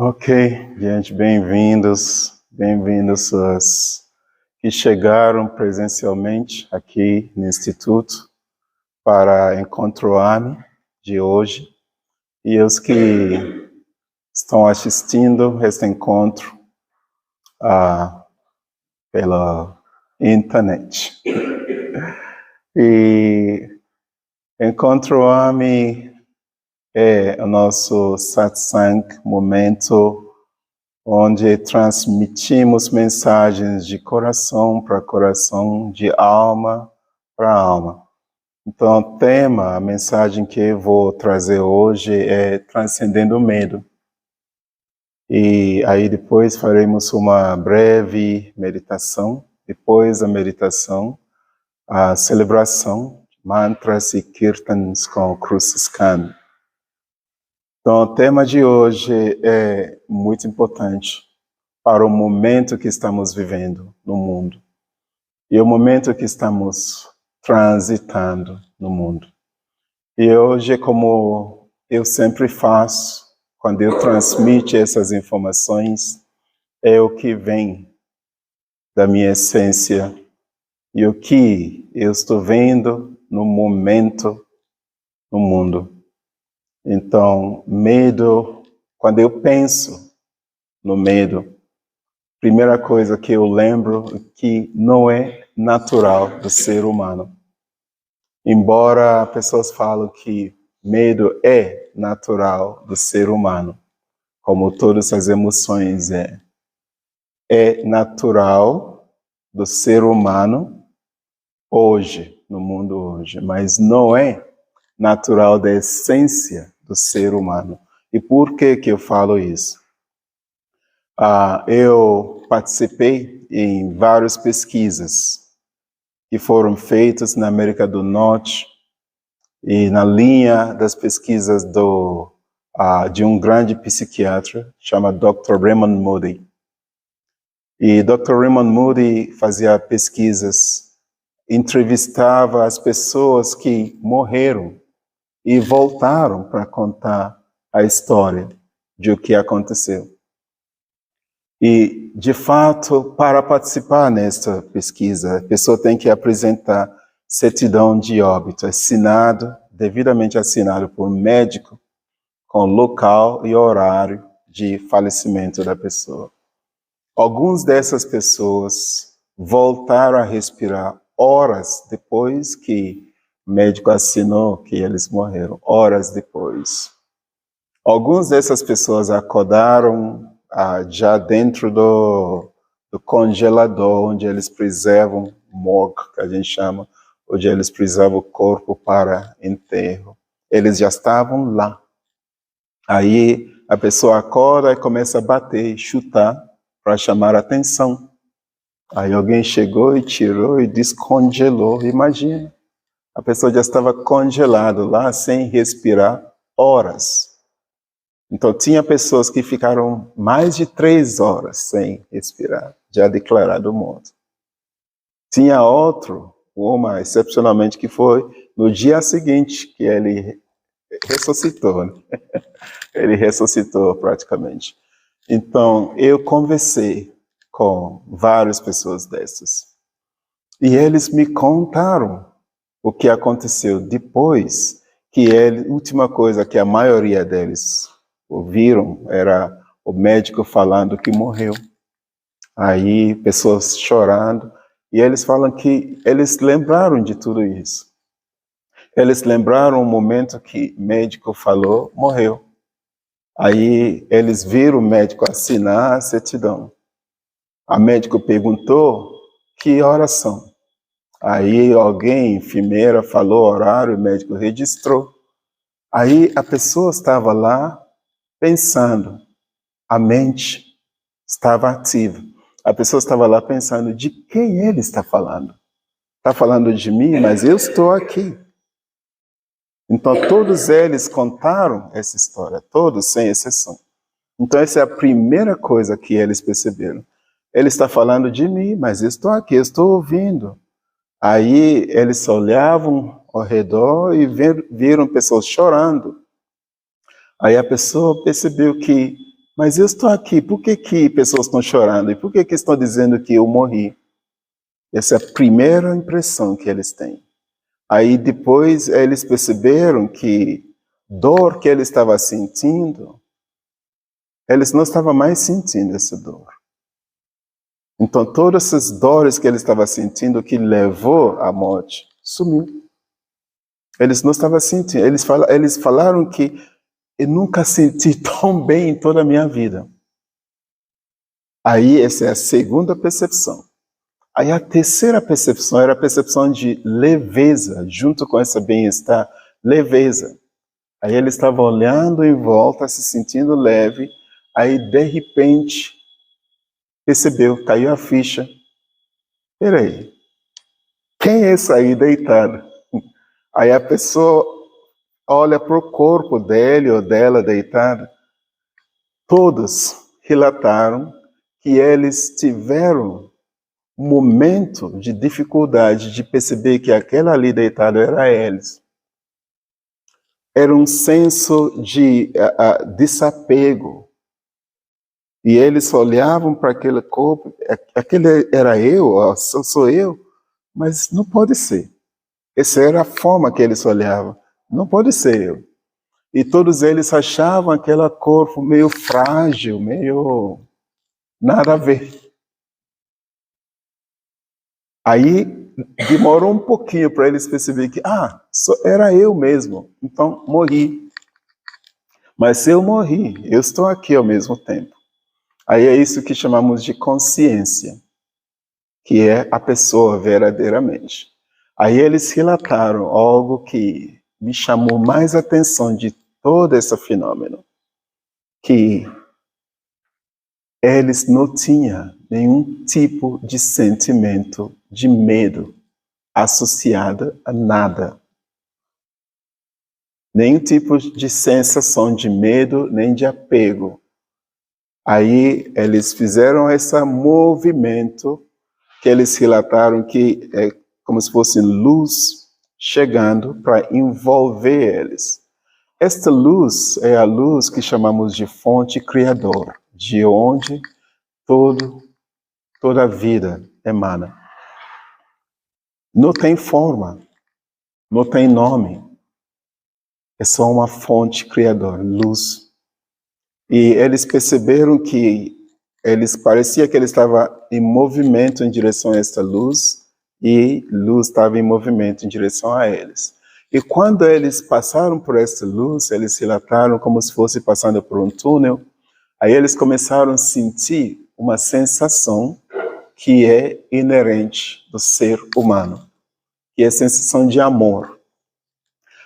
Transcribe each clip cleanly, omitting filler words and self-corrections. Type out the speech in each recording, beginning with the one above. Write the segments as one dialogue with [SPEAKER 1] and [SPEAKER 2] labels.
[SPEAKER 1] Ok, gente, bem-vindos os que chegaram presencialmente aqui no Instituto para Encontro AME de hoje e os que estão assistindo este encontro pela internet. E Encontro AME é o nosso satsang, momento onde transmitimos mensagens de coração para coração, de alma para alma. Então, o tema, a mensagem que eu vou trazer hoje é Transcendendo o Medo. E aí depois faremos uma breve meditação, depois da meditação, a celebração, mantras e kirtans com o Cruz Scan. Então, o tema de hoje é muito importante para o momento que estamos vivendo no mundo e o momento que estamos transitando no mundo. E hoje, como eu sempre faço, quando eu transmito essas informações, é o que vem da minha essência e o que eu estou vendo no momento no mundo. Então, medo, quando eu penso no medo, primeira coisa que eu lembro é que não é natural do ser humano. Embora pessoas falem que medo é natural do ser humano, como todas as emoções é natural do ser humano hoje, no mundo hoje, mas não é natural da essência do ser humano. E por que eu falo isso? Eu participei em várias pesquisas que foram feitas na América do Norte e na linha das pesquisas de um grande psiquiatra chamado Dr. Raymond Moody. E Dr. Raymond Moody fazia pesquisas, entrevistava as pessoas que morreram e voltaram para contar a história de o que aconteceu. E, de fato, para participar nesta pesquisa, a pessoa tem que apresentar certidão de óbito, devidamente assinado por um médico, com local e horário de falecimento da pessoa. Algumas dessas pessoas voltaram a respirar horas depois que o médico assinou que eles morreram, horas depois. Algumas dessas pessoas acordaram já dentro do congelador, onde eles preservam morgue, que a gente chama, onde eles preservam o corpo para enterro. Eles já estavam lá. Aí a pessoa acorda e começa a bater, chutar, para chamar a atenção. Aí alguém chegou e tirou e descongelou. Imagina, a pessoa já estava congelada lá, sem respirar, horas. Então, tinha pessoas que ficaram mais de 3 horas sem respirar, já declarado morto. Tinha uma excepcionalmente, que foi no dia seguinte que ele ressuscitou, né? Ele ressuscitou praticamente. Então, eu conversei com várias pessoas dessas. E eles me contaram o que aconteceu depois que a última coisa que a maioria deles ouviram era o médico falando que morreu. Aí, pessoas chorando. E eles falam que eles lembraram de tudo isso. Eles lembraram o momento que o médico falou, morreu. Aí, eles viram o médico assinar a certidão. A médico perguntou que horas são. Aí, enfermeira, falou o horário, o médico registrou. Aí, a pessoa estava lá pensando, a mente estava ativa. A pessoa estava lá pensando de quem ele está falando. Está falando de mim, mas eu estou aqui. Então, todos eles contaram essa história, todos, sem exceção. Então, essa é a primeira coisa que eles perceberam. Ele está falando de mim, mas eu estou aqui, eu estou ouvindo. Aí, eles olhavam ao redor e viram pessoas chorando. Aí a pessoa percebeu que mas eu estou aqui, por que pessoas estão chorando? E por que estão dizendo que eu morri? Essa é a primeira impressão que eles têm. Aí depois eles perceberam que dor que ele estava sentindo, eles não estavam mais sentindo essa dor. Então todas essas dores que ele estava sentindo que levou à morte, sumiu. Eles não estavam sentindo. Eles falaram que eu nunca senti tão bem em toda a minha vida. Aí essa é a segunda percepção. Aí a terceira percepção era a percepção de leveza, junto com esse bem-estar, leveza. Aí ele estava olhando em volta, se sentindo leve, aí de repente percebeu, caiu a ficha. Peraí, quem é esse aí deitado? Aí a pessoa olha para o corpo dele ou dela deitada. Todos relataram que eles tiveram um momento de dificuldade de perceber que aquele ali deitado era eles. Era um senso de desapego. E eles olhavam para aquele corpo, aquele era eu, sou eu, mas não pode ser. Essa era a forma que eles olhavam. Não pode ser eu. E todos eles achavam aquele corpo meio frágil, meio nada a ver. Aí demorou um pouquinho para eles perceberem que, era eu mesmo, então morri. Mas se eu morri, eu estou aqui ao mesmo tempo. Aí é isso que chamamos de consciência, que é a pessoa verdadeiramente. Aí eles relataram algo que me chamou mais atenção de todo esse fenômeno, que eles não tinham nenhum tipo de sentimento de medo associado a nada. Nenhum tipo de sensação de medo, nem de apego. Aí eles fizeram esse movimento que eles relataram que é como se fosse luz chegando para envolver eles. Esta luz é a luz que chamamos de fonte criadora, de onde toda a vida emana. Não tem forma, não tem nome. É só uma fonte criadora, luz. E eles perceberam que parecia que eles estavam em movimento em direção a esta luz, e luz estava em movimento em direção a eles. E quando eles passaram por esta luz, eles relataram como se fosse passando por um túnel. Aí eles começaram a sentir uma sensação que é inerente do ser humano, que é a sensação de amor.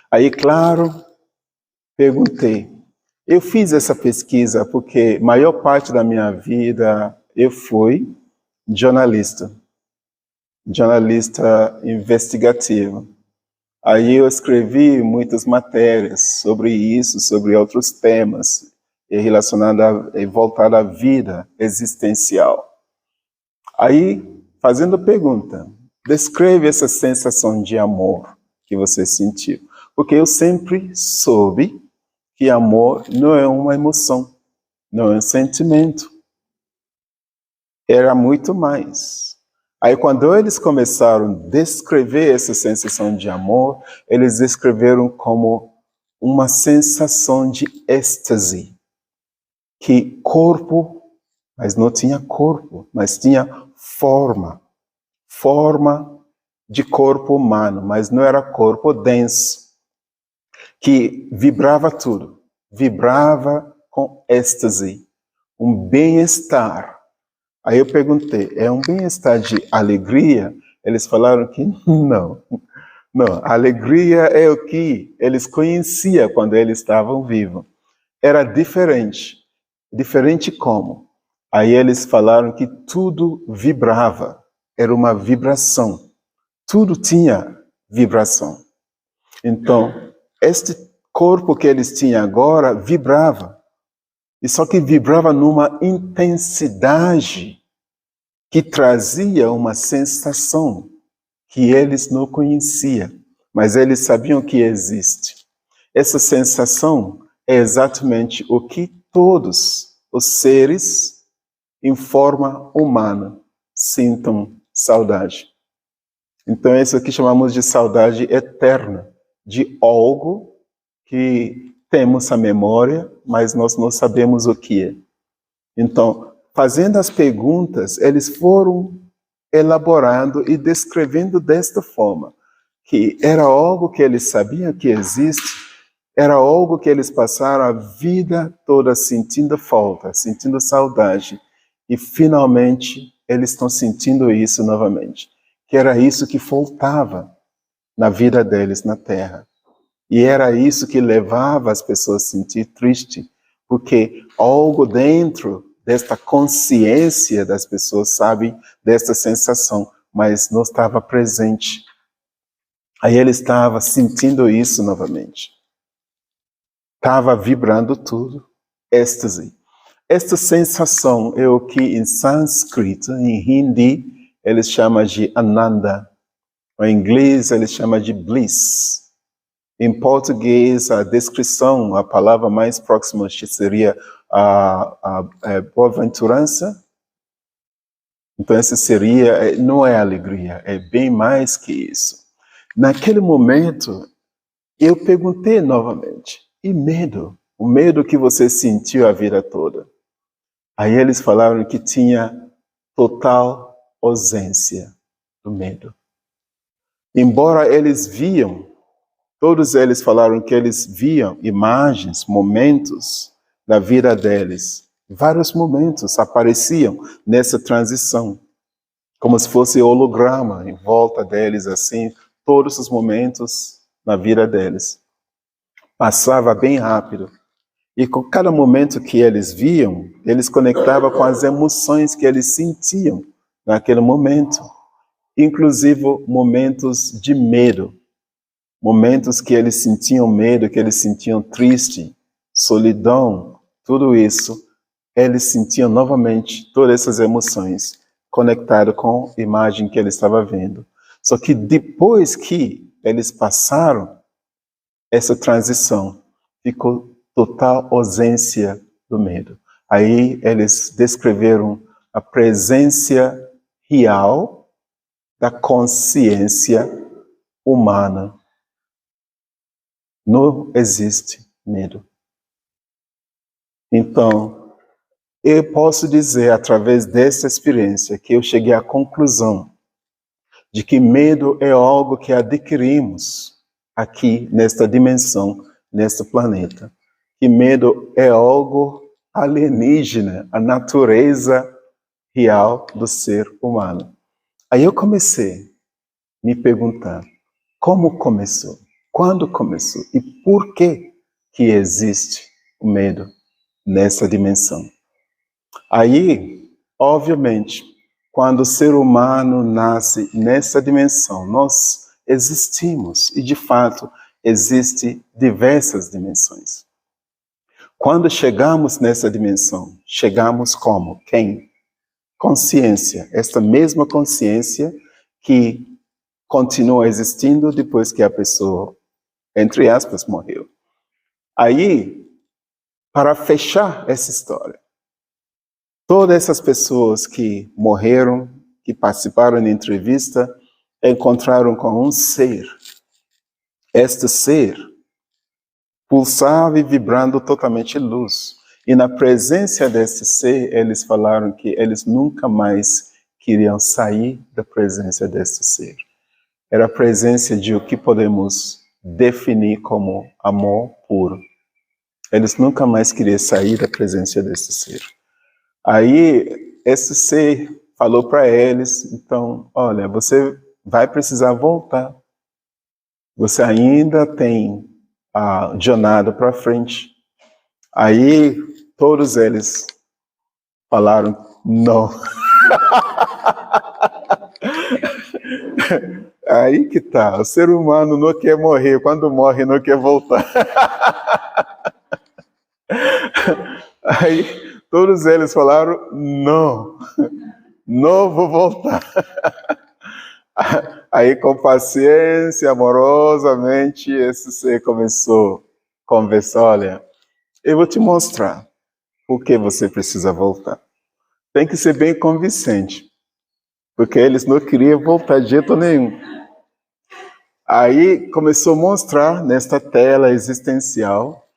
[SPEAKER 1] Aí, claro, perguntei. Eu fiz essa pesquisa porque a maior parte da minha vida eu fui jornalista investigativo. Aí eu escrevi muitas matérias sobre isso, sobre outros temas relacionados e voltados à vida existencial. Aí, fazendo a pergunta, descreve essa sensação de amor que você sentiu. Porque eu sempre soube que amor não é uma emoção, não é um sentimento. Era muito mais. Aí quando eles começaram a descrever essa sensação de amor, eles descreveram como uma sensação de êxtase. Que corpo, mas não tinha corpo, mas tinha forma. Forma de corpo humano, mas não era corpo denso. Que vibrava tudo. Vibrava com êxtase. Um bem-estar. Aí eu perguntei, é um bem-estar de alegria? Eles falaram que não. Não, a alegria é o que eles conheciam quando eles estavam vivos. Era diferente. Diferente como? Aí eles falaram que tudo vibrava. Era uma vibração. Tudo tinha vibração. Então, este corpo que eles tinham agora vibrava. E só que vibrava numa intensidade que trazia uma sensação que eles não conheciam, mas eles sabiam que existe. Essa sensação é exatamente o que todos os seres em forma humana sintam saudade. Então, isso aqui chamamos de saudade eterna, de algo que temos a memória, mas nós não sabemos o que é. Então, fazendo as perguntas, eles foram elaborando e descrevendo desta forma, que era algo que eles sabiam que existe, era algo que eles passaram a vida toda sentindo falta, sentindo saudade, e finalmente eles estão sentindo isso novamente, que era isso que faltava na vida deles na Terra. E era isso que levava as pessoas a sentir triste, porque algo dentro desta consciência das pessoas sabe desta sensação, mas não estava presente. Aí ele estava sentindo isso novamente. Estava vibrando tudo, êxtase. Esta sensação é o que em sânscrito, em hindi, eles chamam de ananda. Em inglês, eles chamam de bliss. Em português, a descrição, a palavra mais próxima seria a boa-aventurança. Então, essa seria, não é alegria, é bem mais que isso. Naquele momento, eu perguntei novamente, e medo? O medo que você sentiu a vida toda? Aí eles falaram que tinha total ausência do medo. Embora eles viam, todos eles falaram que eles viam imagens, momentos da vida deles. Vários momentos apareciam nessa transição, como se fosse holograma em volta deles, assim, todos os momentos na vida deles. Passava bem rápido. E com cada momento que eles viam, eles conectavam com as emoções que eles sentiam naquele momento. Inclusive momentos de medo. Momentos que eles sentiam medo, que eles sentiam triste, solidão, tudo isso, eles sentiam novamente todas essas emoções conectadas com a imagem que eles estavam vendo. Só que depois que eles passaram essa transição, ficou total ausência do medo. Aí eles descreveram a presença real da consciência humana. Não existe medo. Então, eu posso dizer, através dessa experiência, que eu cheguei à conclusão de que medo é algo que adquirimos aqui, nesta dimensão, neste planeta. Que medo é algo alienígena, a natureza real do ser humano. Aí eu comecei a me perguntar, como começou? Quando começou? E por que existe o medo nessa dimensão? Aí, obviamente, quando o ser humano nasce nessa dimensão, nós existimos. E, de fato, existem diversas dimensões. Quando chegamos nessa dimensão, chegamos como? Quem? Consciência. Esta mesma consciência que continua existindo depois que a pessoa, entre aspas, morreu. Aí, para fechar essa história, todas essas pessoas que morreram, que participaram da entrevista, encontraram com um ser. Este ser pulsava e vibrando totalmente luz. E na presença desse ser, eles falaram que eles nunca mais queriam sair da presença desse ser. Era a presença de o que podemos definir como amor puro. Eles nunca mais queriam sair da presença desse ser. Aí, esse ser falou para eles, então, olha, você vai precisar voltar. Você ainda tem a jornada para frente. Aí, todos eles falaram, não. Aí que tá, o ser humano não quer morrer, quando morre não quer voltar. Aí, todos eles falaram, não, não vou voltar. Aí, com paciência, amorosamente, esse ser começou a conversar, olha, eu vou te mostrar por que você precisa voltar. Tem que ser bem convincente, porque eles não queriam voltar de jeito nenhum. Aí começou a mostrar nesta tela existencial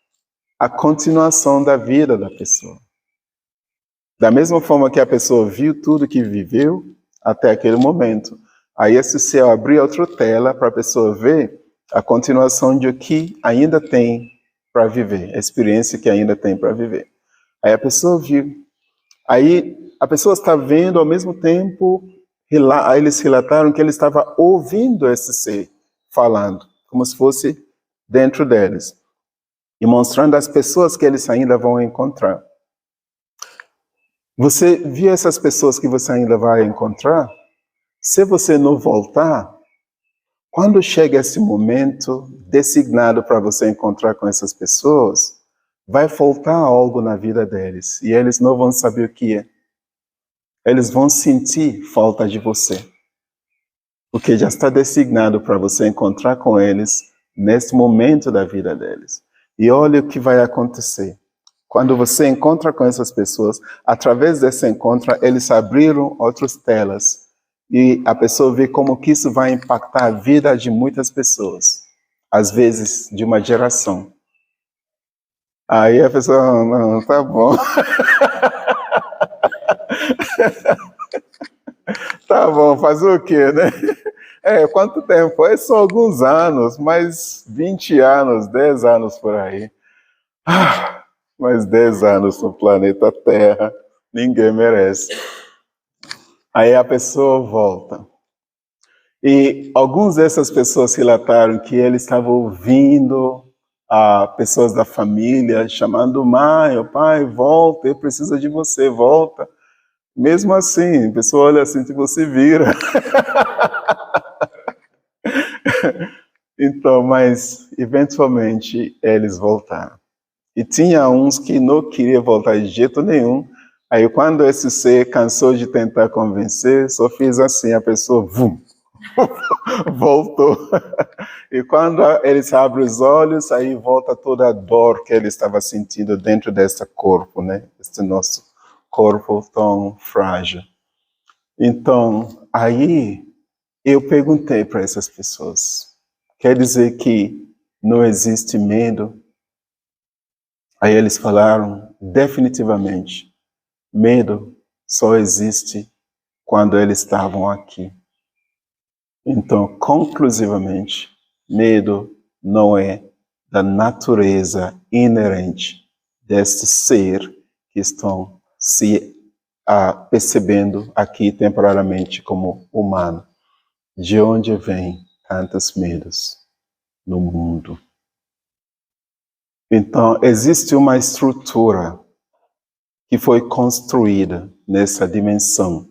[SPEAKER 1] a continuação da vida da pessoa. Da mesma forma que a pessoa viu tudo que viveu até aquele momento. Aí esse céu abriu outra tela para a pessoa ver a continuação de o que ainda tem para viver, a experiência que ainda tem para viver. Aí a pessoa viu. Aí a pessoa está vendo ao mesmo tempo, aí eles relataram que ele estava ouvindo esse ser falando, como se fosse dentro deles, e mostrando as pessoas que eles ainda vão encontrar. Você viu essas pessoas que você ainda vai encontrar? Se você não voltar, quando chega esse momento designado para você encontrar com essas pessoas, vai faltar algo na vida deles e eles não vão saber o que é. Eles vão sentir falta de você, porque já está designado para você encontrar com eles nesse momento da vida deles. E olha o que vai acontecer. Quando você encontra com essas pessoas, através desse encontro, eles abriram outras telas. E a pessoa vê como que isso vai impactar a vida de muitas pessoas. Às vezes, de uma geração. Aí a pessoa, não, tá bom. Tá bom, fazer o quê, né? Quanto tempo? É só alguns anos, mais 20 anos, 10 anos por aí. Mais 10 anos no planeta Terra, ninguém merece. Aí a pessoa volta. E algumas dessas pessoas relataram que ele estava ouvindo pessoas da família chamando mãe, pai, volta, eu preciso de você, volta. Mesmo assim, a pessoa olha assim, tipo, se vira. Então, mas eventualmente eles voltaram. E tinha uns que não queriam voltar de jeito nenhum. Aí quando esse ser cansou de tentar convencer, só fiz assim, a pessoa vum, voltou. E quando eles abrem os olhos, aí volta toda a dor que ele estava sentindo dentro desse corpo, né? Este nosso corpo tão frágil. Então, aí eu perguntei para essas pessoas, quer dizer que não existe medo? Aí eles falaram, definitivamente, medo só existe quando eles estavam aqui. Então, conclusivamente, medo não é da natureza inerente deste ser que estão se percebendo aqui temporariamente como humano. De onde vêm tantos medos no mundo? Então, existe uma estrutura que foi construída nessa dimensão.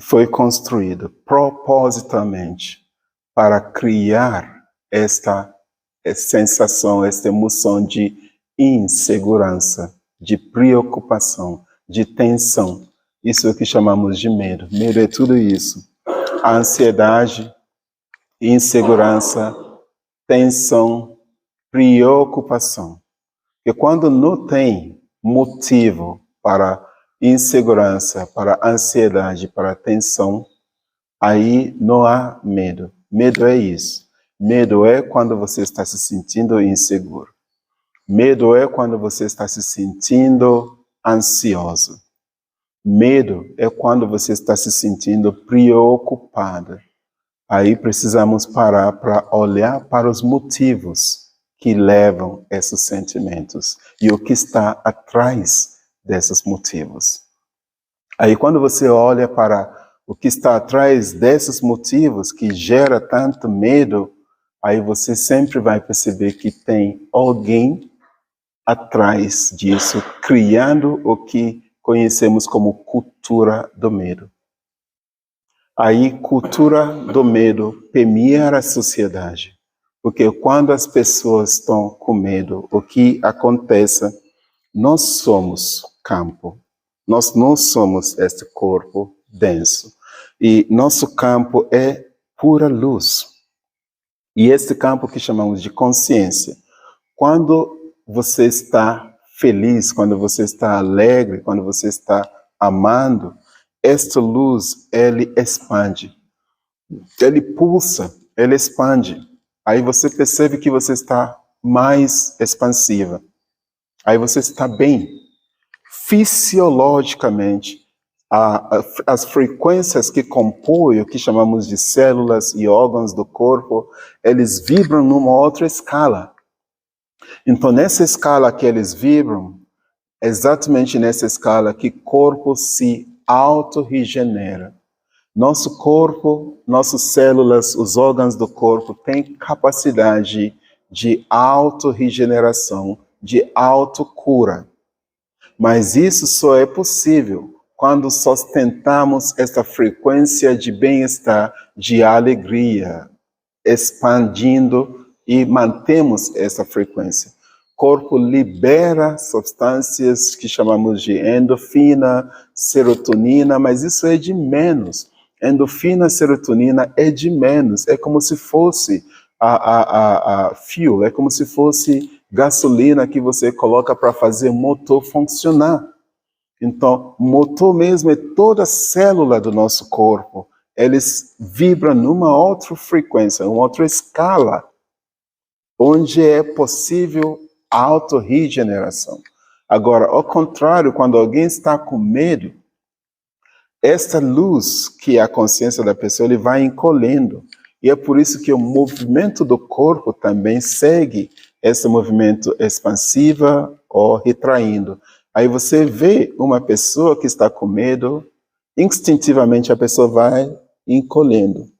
[SPEAKER 1] Foi construída propositalmente para criar esta sensação, esta emoção de insegurança, de preocupação, de tensão. Isso é o que chamamos de medo. Medo é tudo isso. A ansiedade, insegurança, tensão, preocupação. E quando não tem motivo para insegurança, para ansiedade, para tensão, aí não há medo. Medo é isso. Medo é quando você está se sentindo inseguro. Medo é quando você está se sentindo ansioso. Medo é quando você está se sentindo preocupado. Aí precisamos parar para olhar para os motivos que levam esses sentimentos e o que está atrás desses motivos. Aí quando você olha para o que está atrás desses motivos que gera tanto medo, aí você sempre vai perceber que tem alguém atrás disso, criando o que conhecemos como cultura do medo. Aí, cultura do medo permeia a sociedade. Porque quando as pessoas estão com medo, o que acontece? Nós somos campo. Nós não somos este corpo denso. E nosso campo é pura luz. E este campo que chamamos de consciência. Quando você está feliz, quando você está alegre, quando você está amando, esta luz, ele expande. Ele pulsa, ele expande. Aí você percebe que você está mais expansiva. Aí você está bem. Fisiologicamente, as frequências que compõem o que chamamos de células e órgãos do corpo, eles vibram numa outra escala. Então, nessa escala que eles vibram, é exatamente nessa escala que o corpo se auto-regenera. Nosso corpo, nossas células, os órgãos do corpo têm capacidade de auto-regeneração, de autocura. Mas isso só é possível quando sustentamos essa frequência de bem-estar, de alegria, expandindo e mantemos essa frequência. O corpo libera substâncias que chamamos de endorfina, serotonina, mas isso é de menos. Endorfina, serotonina é de menos. É como se fosse a fuel, é como se fosse gasolina que você coloca para fazer o motor funcionar. Então, o motor mesmo é toda célula do nosso corpo. Eles vibram numa outra frequência, uma outra escala, onde é possível a autorregeneração. Agora, ao contrário, quando alguém está com medo, esta luz, que é a consciência da pessoa, ele vai encolhendo. E é por isso que o movimento do corpo também segue esse movimento expansivo ou retraindo. Aí você vê uma pessoa que está com medo, instintivamente a pessoa vai encolhendo.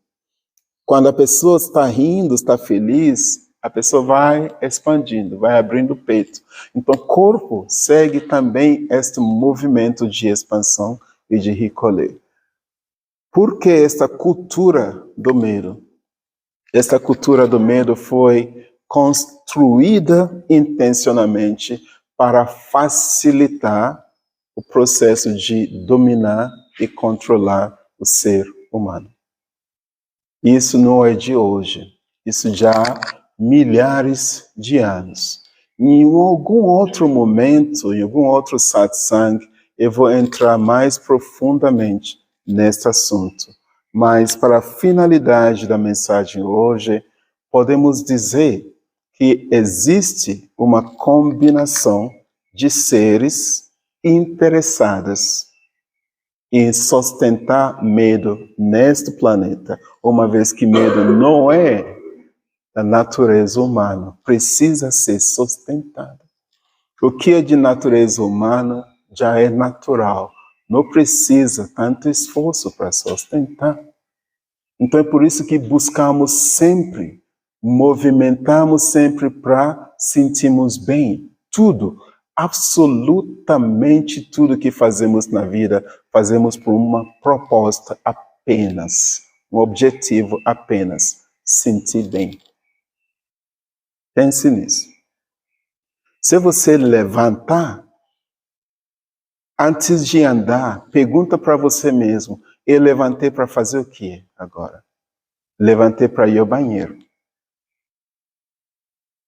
[SPEAKER 1] Quando a pessoa está rindo, está feliz, a pessoa vai expandindo, vai abrindo o peito. Então o corpo segue também este movimento de expansão e de recolher. Por que esta cultura do medo? Esta cultura do medo foi construída intencionalmente para facilitar o processo de dominar e controlar o ser humano. Isso não é de hoje, isso já há milhares de anos. Em algum outro momento, em algum outro satsang, eu vou entrar mais profundamente neste assunto. Mas para a finalidade da mensagem hoje, podemos dizer que existe uma combinação de seres interessadas em sustentar medo neste planeta, uma vez que medo não é da natureza humana, precisa ser sustentado. O que é de natureza humana já é natural, não precisa tanto esforço para sustentar. Então é por isso que buscamos sempre, movimentamos sempre para sentirmos bem. Tudo, absolutamente tudo que fazemos na vida, fazemos por uma proposta apenas, um objetivo apenas, sentir bem. Pense nisso. Se você levantar, antes de andar, pergunta para você mesmo, eu levantei para fazer o quê agora? Levantei para ir ao banheiro.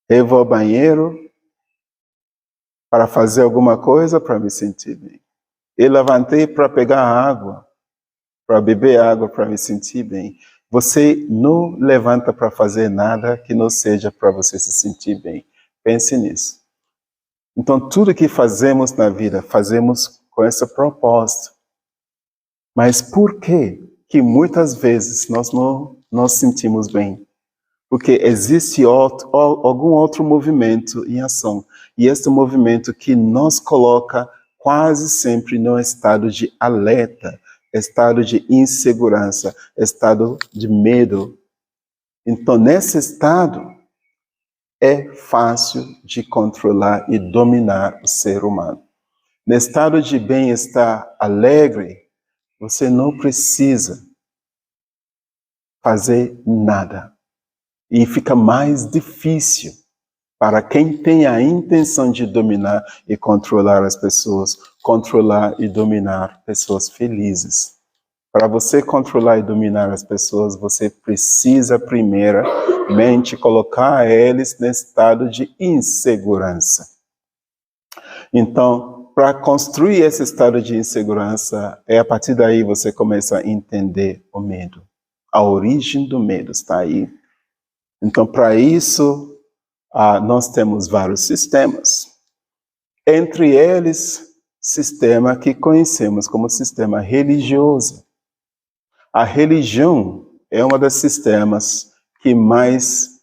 [SPEAKER 1] Eu vou ao banheiro para fazer alguma coisa para me sentir bem. Eu levantei para pegar água, para beber água, para me sentir bem. Você não levanta para fazer nada que não seja para você se sentir bem. Pense nisso. Então, tudo que fazemos na vida, fazemos com essa proposta. Mas por que muitas vezes nós não nos sentimos bem? Porque existe algum outro movimento em ação. E este movimento que nos coloca quase sempre no estado de alerta, estado de insegurança, estado de medo. Então, nesse estado, é fácil de controlar e dominar o ser humano. No estado de bem-estar alegre, você não precisa fazer nada. E fica mais difícil para quem tem a intenção de dominar e controlar as pessoas, controlar e dominar pessoas felizes. Para você controlar e dominar as pessoas, você precisa primeiramente colocar eles nesse estado de insegurança. Então, para construir esse estado de insegurança, a partir daí você começa a entender o medo. A origem do medo está aí. Então, para isso, nós temos vários sistemas. Entre eles, sistema que conhecemos como sistema religioso. A religião é um dos sistemas que mais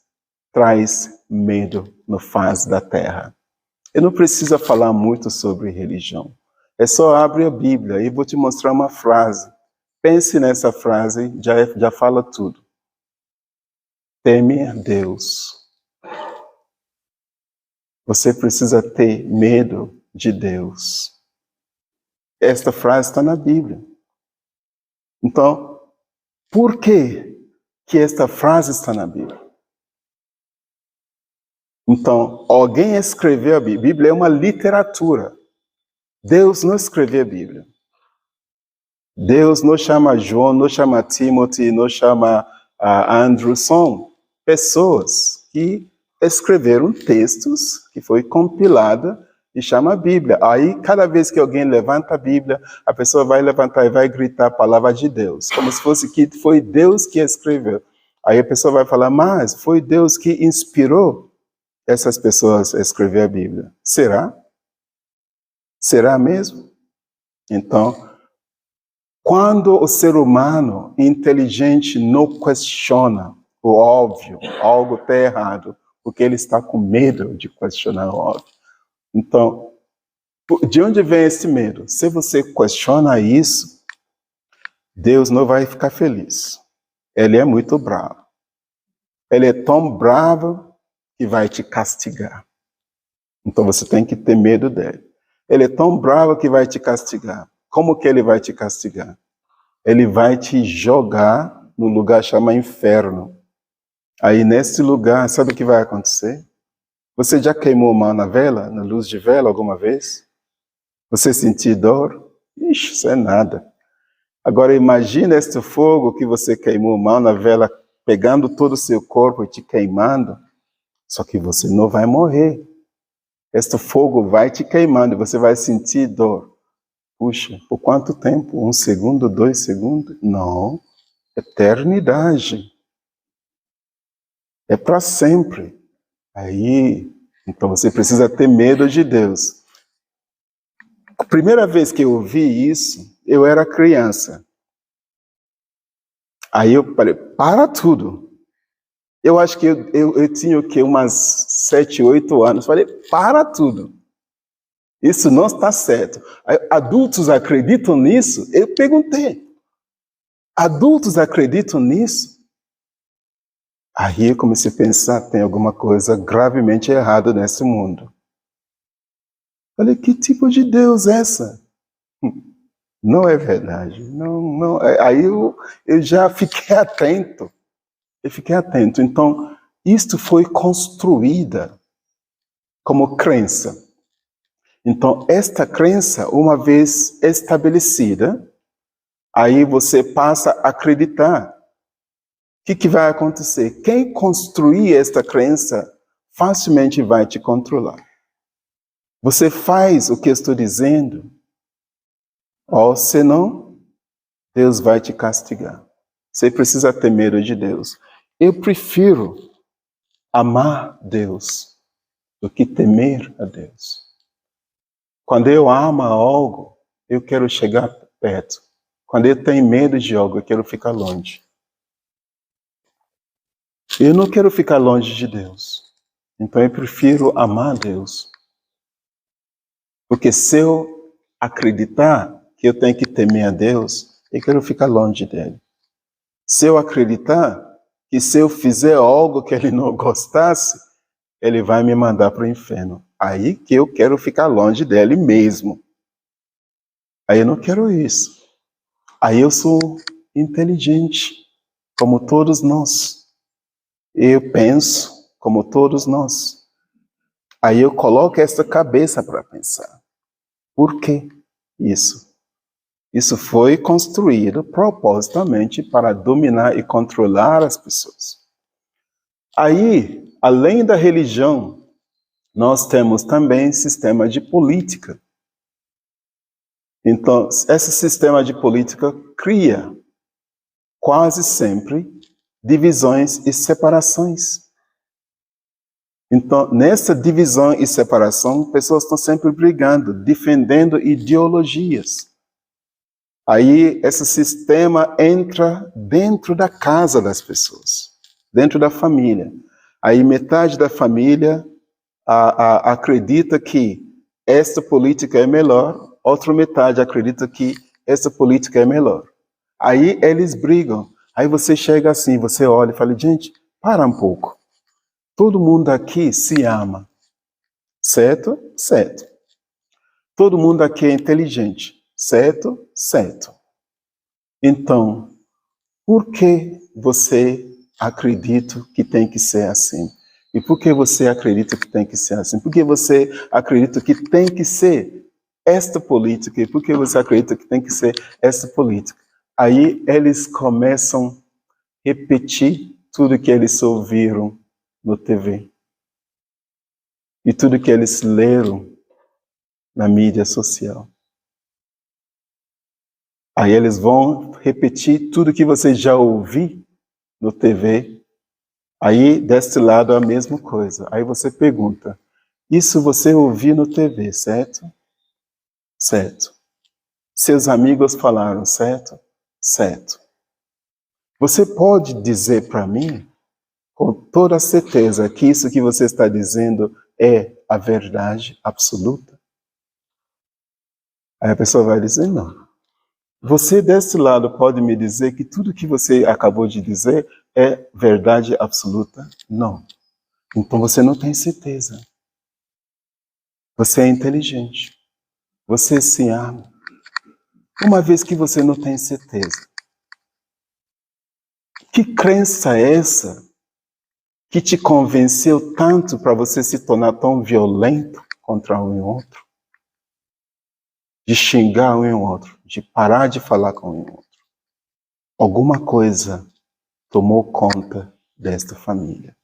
[SPEAKER 1] traz medo no face da Terra. Eu não preciso falar muito sobre religião. É só abrir a Bíblia e vou te mostrar uma frase. Pense nessa frase, já fala tudo. Temer Deus. Você precisa ter medo de Deus. Esta frase está na Bíblia. Então, por que esta frase está na Bíblia? Então, alguém escreveu a Bíblia. A Bíblia é uma literatura. Deus não escreveu a Bíblia. Deus não chama João, não chama Timothy, não chama Andrew. São pessoas que escreveram textos que foi compilada e chama a Bíblia. Aí, cada vez que alguém levanta a Bíblia, a pessoa vai levantar e vai gritar a palavra de Deus, como se fosse que foi Deus que escreveu. Aí a pessoa vai falar, mas foi Deus que inspirou essas pessoas a escrever a Bíblia. Será? Será mesmo? Então, quando o ser humano inteligente não questiona o óbvio, algo está errado, porque ele está com medo de questionar o óbvio. Então, de onde vem esse medo? Se você questiona isso, Deus não vai ficar feliz. Ele é muito bravo. Ele é tão bravo que vai te castigar. Então você tem que ter medo dele. Ele é tão bravo que vai te castigar. Como que ele vai te castigar? Ele vai te jogar no lugar chamado inferno. Aí nesse lugar, sabe o que vai acontecer? Você já queimou a mão na vela, na luz de vela alguma vez? Você sentiu dor? Ixi, isso é nada. Agora imagine este fogo que você queimou a mão na vela, pegando todo o seu corpo e te queimando. Só que você não vai morrer. Este fogo vai te queimando e você vai sentir dor. Puxa, por quanto tempo? 1 segundo, 2 segundos? Não, eternidade. É para sempre. Aí, então você precisa ter medo de Deus. A primeira vez que eu ouvi isso, eu era criança. Aí eu falei, para tudo. Eu acho que eu tinha o quê? Umas 7, 8 anos. Falei, para tudo. Isso não está certo. Adultos acreditam nisso? Eu perguntei. Adultos acreditam nisso? Aí eu comecei a pensar, tem alguma coisa gravemente errada nesse mundo. Falei, que tipo de Deus é essa? Não é verdade. Não. Aí eu já fiquei atento. Então, isto foi construída como crença. Então, esta crença, uma vez estabelecida, aí você passa a acreditar. O que vai acontecer? Quem construir esta crença facilmente vai te controlar. Você faz o que eu estou dizendo, ou senão, Deus vai te castigar. Você precisa ter medo de Deus. Eu prefiro amar Deus do que temer a Deus. Quando eu amo algo, eu quero chegar perto. Quando eu tenho medo de algo, eu quero ficar longe. Eu não quero ficar longe de Deus. Então eu prefiro amar Deus. Porque se eu acreditar que eu tenho que temer a Deus, eu quero ficar longe dele. Se eu acreditar que se eu fizer algo que ele não gostasse, ele vai me mandar para o inferno. Aí que eu quero ficar longe dele mesmo. Aí eu não quero isso. Aí eu sou inteligente, como todos nós. Eu penso como todos nós. Aí eu coloco essa cabeça para pensar. Por que isso? Isso foi construído propositalmente para dominar e controlar as pessoas. Aí, além da religião, nós temos também sistema de política. Então, esse sistema de política cria quase sempre divisões e separações. Então, nessa divisão e separação, pessoas estão sempre brigando, defendendo ideologias. Aí, esse sistema entra dentro da casa das pessoas, dentro da família. Aí, metade da família acredita que esta política é melhor, outra metade acredita que essa política é melhor. Aí, eles brigam. Aí, você chega assim, você olha e fala, gente, para um pouco. Todo mundo aqui se ama, certo? Certo. Todo mundo aqui é inteligente, certo? Certo. Então, por que você acredita que tem que ser assim? E por que você acredita que tem que ser assim? Por que você acredita que tem que ser esta política? E por que você acredita que tem que ser esta política? Aí eles começam a repetir tudo que eles ouviram no TV. E tudo que eles leram na mídia social. Aí eles vão repetir tudo que você já ouviu no TV. Aí, deste lado, a mesma coisa. Aí você pergunta, isso você ouviu no TV, certo? Certo. Seus amigos falaram, certo? Certo. Você pode dizer para mim, com toda certeza, que isso que você está dizendo é a verdade absoluta? Aí a pessoa vai dizer, não. Você, desse lado, pode me dizer que tudo que você acabou de dizer é verdade absoluta? Não. Então você não tem certeza. Você é inteligente. Você se ama. Uma vez que você não tem certeza, que crença é essa que te convenceu tanto para você se tornar tão violento contra um e outro? De xingar um e outro, de parar de falar com um e outro. Alguma coisa tomou conta desta família.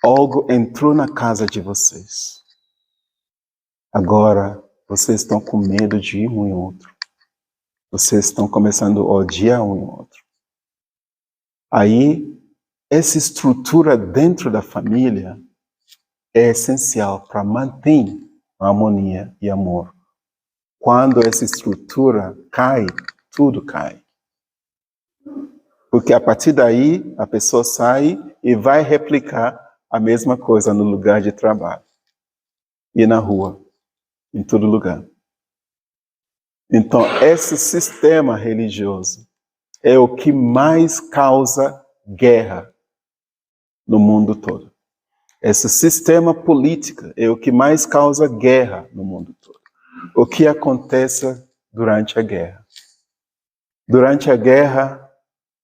[SPEAKER 1] Algo entrou na casa de vocês. Agora, vocês estão com medo de ir um e outro. Vocês estão começando a odiar um e outro. Aí, essa estrutura dentro da família é essencial para manter a harmonia e amor. Quando essa estrutura cai, tudo cai. Porque a partir daí, a pessoa sai e vai replicar a mesma coisa no lugar de trabalho. E na rua, em todo lugar. Então, esse sistema religioso é o que mais causa guerra no mundo todo. Esse sistema político é o que mais causa guerra no mundo todo. O que acontece durante a guerra? Durante a guerra,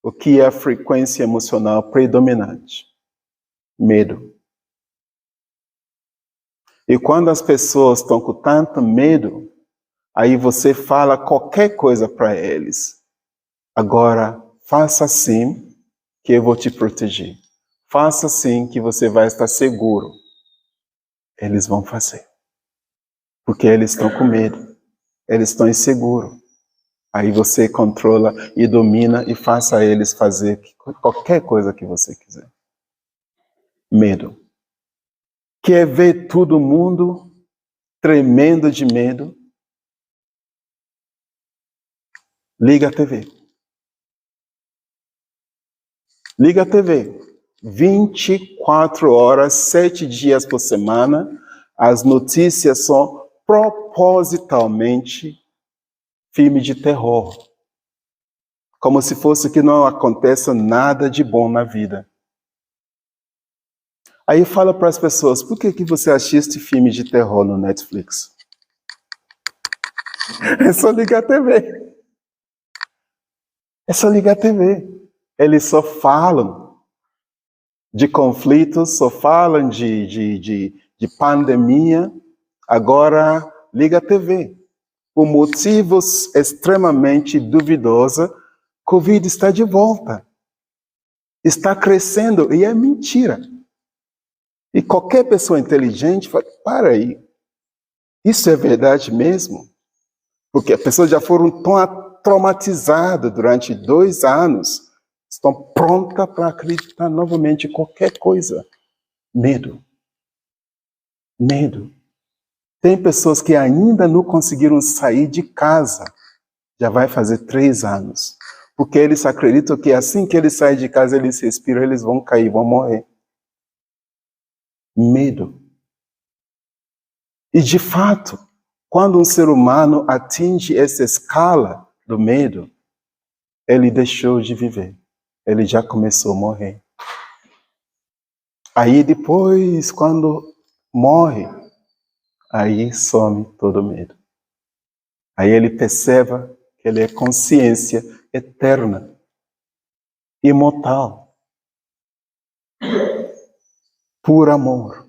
[SPEAKER 1] o que é a frequência emocional predominante? Medo. E quando as pessoas estão com tanto medo, aí você fala qualquer coisa para eles. Agora, faça assim que eu vou te proteger. Faça assim que você vai estar seguro. Eles vão fazer. Porque eles estão com medo. Eles estão inseguros. Aí você controla e domina e faça eles fazer qualquer coisa que você quiser. Medo. Quer ver todo mundo tremendo de medo? Liga a TV. Liga a TV. 24 horas, 7 dias por semana, as notícias são propositalmente filme de terror. Como se fosse que não aconteça nada de bom na vida. Aí fala para as pessoas, por que você assiste filme de terror no Netflix? É só ligar a TV. É só ligar a TV. Eles só falam de conflitos, só falam de pandemia. Agora, liga a TV. Por motivos extremamente duvidosos, Covid está de volta. Está crescendo e é mentira. E qualquer pessoa inteligente fala, para aí, isso é verdade mesmo? Porque as pessoas já foram tão traumatizadas durante 2 anos, estão prontas para acreditar novamente em qualquer coisa. Medo. Medo. Tem pessoas que ainda não conseguiram sair de casa, já vai fazer 3 anos. Porque eles acreditam que assim que eles saem de casa, eles respiram, eles vão cair, vão morrer. Medo. E de fato, quando um ser humano atinge essa escala do medo, ele deixou de viver. Ele já começou a morrer. Aí depois, quando morre, aí some todo o medo. Aí ele percebe que ele é consciência eterna, imortal, por amor.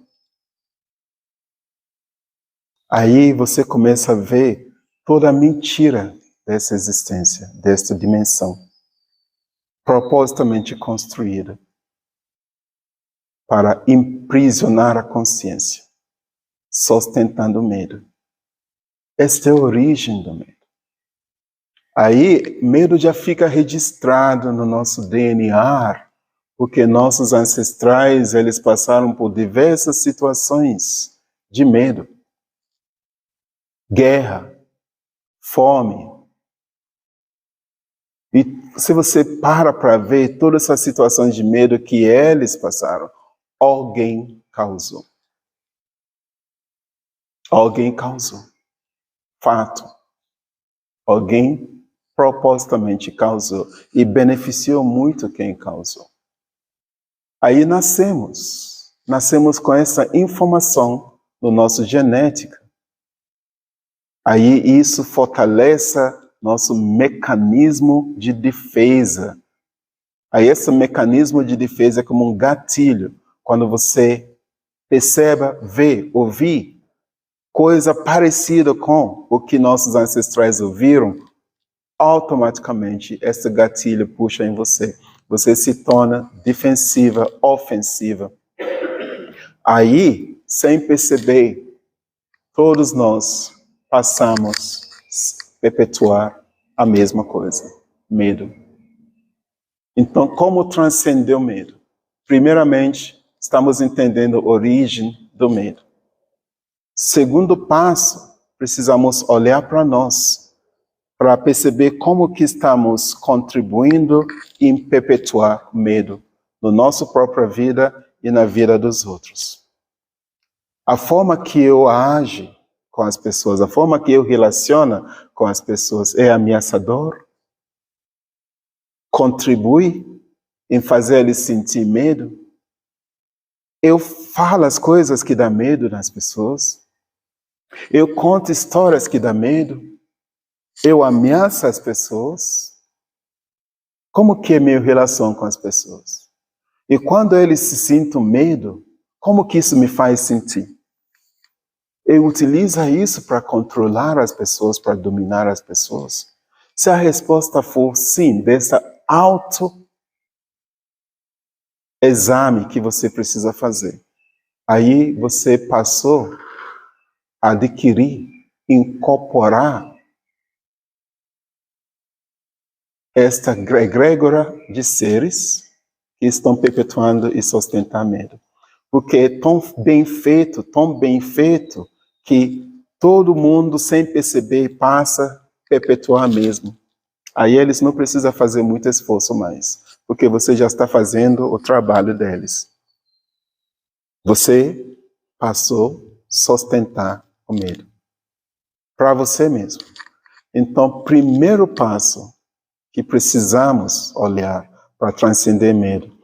[SPEAKER 1] Aí você começa a ver toda a mentira dessa existência, desta dimensão, propositalmente construída para imprisionar a consciência, sustentando o medo. Esta é a origem do medo. Aí, medo já fica registrado no nosso DNA, porque nossos ancestrais, eles passaram por diversas situações de medo. Guerra, fome. E se você para ver todas essas situações de medo que eles passaram, alguém causou. Alguém causou. Fato. Alguém propositalmente causou e beneficiou muito quem causou. Aí nascemos com essa informação no nosso genética. Aí isso fortalece nosso mecanismo de defesa. Aí esse mecanismo de defesa é como um gatilho. Quando você percebe, vê, ouvir coisa parecida com o que nossos ancestrais ouviram, automaticamente esse gatilho puxa em você. Você se torna defensiva, ofensiva. Aí, sem perceber, todos nós passamos a perpetuar a mesma coisa, medo. Então, como transcender o medo? Primeiramente, estamos entendendo a origem do medo. Segundo passo, precisamos olhar para nós, para perceber como que estamos contribuindo em perpetuar o medo na nossa própria vida e na vida dos outros. A forma que eu ajo com as pessoas, a forma que eu relaciono com as pessoas é ameaçador? Contribui em fazer eles sentir medo? Eu falo as coisas que dão medo nas pessoas? Eu conto histórias que dão medo? Eu ameaço as pessoas? Como que é minha relação com as pessoas? E quando eles se sentem medo, como que isso me faz sentir? Eu utilizo isso para controlar as pessoas, para dominar as pessoas? Se a resposta for sim, dessa auto-exame que você precisa fazer, aí você passou a adquirir, incorporar esta egrégora de seres que estão perpetuando e sustentando medo. Porque é tão bem feito, que todo mundo, sem perceber, passa a perpetuar mesmo. Aí eles não precisam fazer muito esforço mais, porque você já está fazendo o trabalho deles. Você passou a sustentar o medo. Para você mesmo. Então, primeiro passo que precisamos olhar para transcender medo.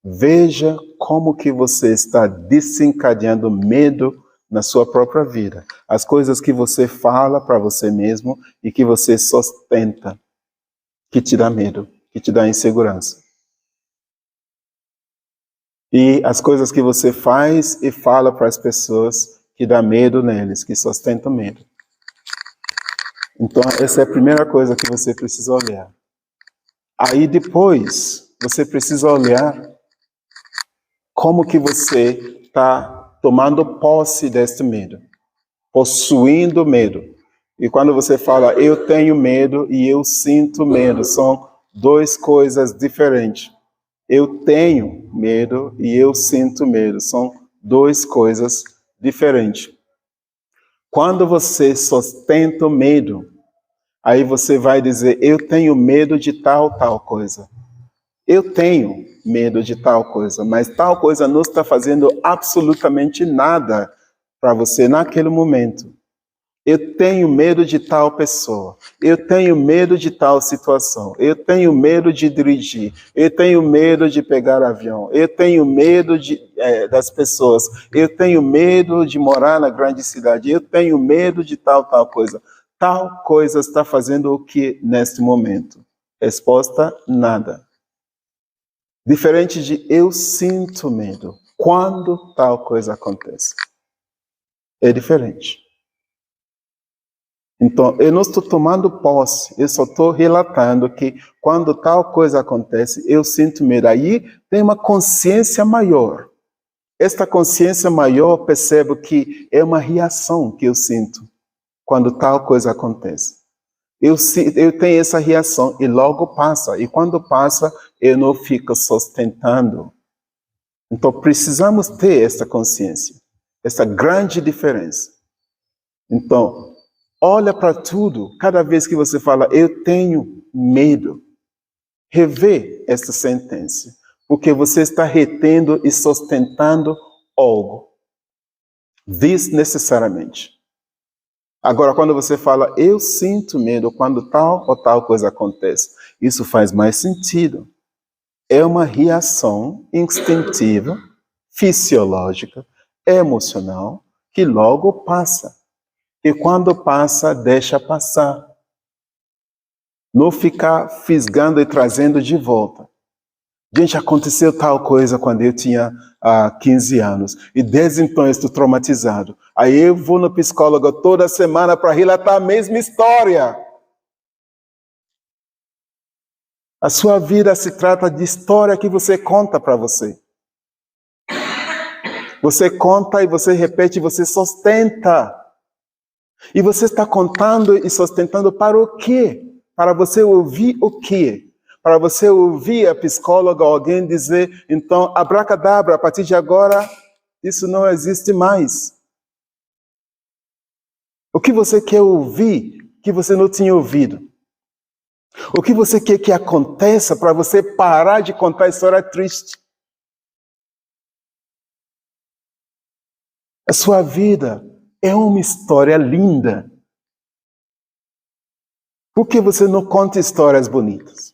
[SPEAKER 1] Veja como que você está desencadeando medo na sua própria vida. As coisas que você fala para você mesmo e que você sustenta, que te dá medo, que te dá insegurança. E as coisas que você faz e fala para as pessoas que dá medo neles, que sustentam medo. Então, essa é a primeira coisa que você precisa olhar. Aí depois, você precisa olhar como que você está tomando posse deste medo, possuindo medo. E quando você fala, eu tenho medo e eu sinto medo, são duas coisas diferentes. Eu tenho medo e eu sinto medo, são duas coisas diferentes. Quando você sustenta o medo, aí você vai dizer, eu tenho medo de tal coisa. Eu tenho medo de tal coisa, mas tal coisa não está fazendo absolutamente nada para você naquele momento. Eu tenho medo de tal pessoa. Eu tenho medo de tal situação. Eu tenho medo de dirigir. Eu tenho medo de pegar avião. Eu tenho medo das pessoas. Eu tenho medo de morar na grande cidade. Eu tenho medo de tal coisa. Tal coisa está fazendo o que neste momento? Resposta, nada. Diferente de eu sinto medo. Quando tal coisa acontece? É diferente. Então, eu não estou tomando posse, eu só estou relatando que quando tal coisa acontece, eu sinto medo. Aí tem uma consciência maior. Esta consciência maior, percebo que é uma reação que eu sinto quando tal coisa acontece. Eu tenho essa reação e logo passa. E quando passa, eu não fico sustentando. Então, precisamos ter essa consciência, essa grande diferença. Então, olha para tudo, cada vez que você fala, eu tenho medo, revê essa sentença, porque você está retendo e sustentando algo, desnecessariamente. Agora, quando você fala, eu sinto medo quando tal ou tal coisa acontece, isso faz mais sentido. É uma reação instintiva, fisiológica, emocional, que logo passa. E quando passa, deixa passar. Não ficar fisgando e trazendo de volta. Gente, aconteceu tal coisa quando eu tinha 15 anos. E desde então eu estou traumatizado. Aí eu vou no psicólogo toda semana para relatar a mesma história. A sua vida se trata de história que você conta para você. Você conta e você repete, você sustenta. E você está contando e sustentando para o quê? Para você ouvir o quê? Para você ouvir a psicóloga ou alguém dizer, então, abracadabra, a partir de agora, isso não existe mais. O que você quer ouvir que você não tinha ouvido? O que você quer que aconteça para você parar de contar história triste? A sua vida é uma história linda. Por que você não conta histórias bonitas?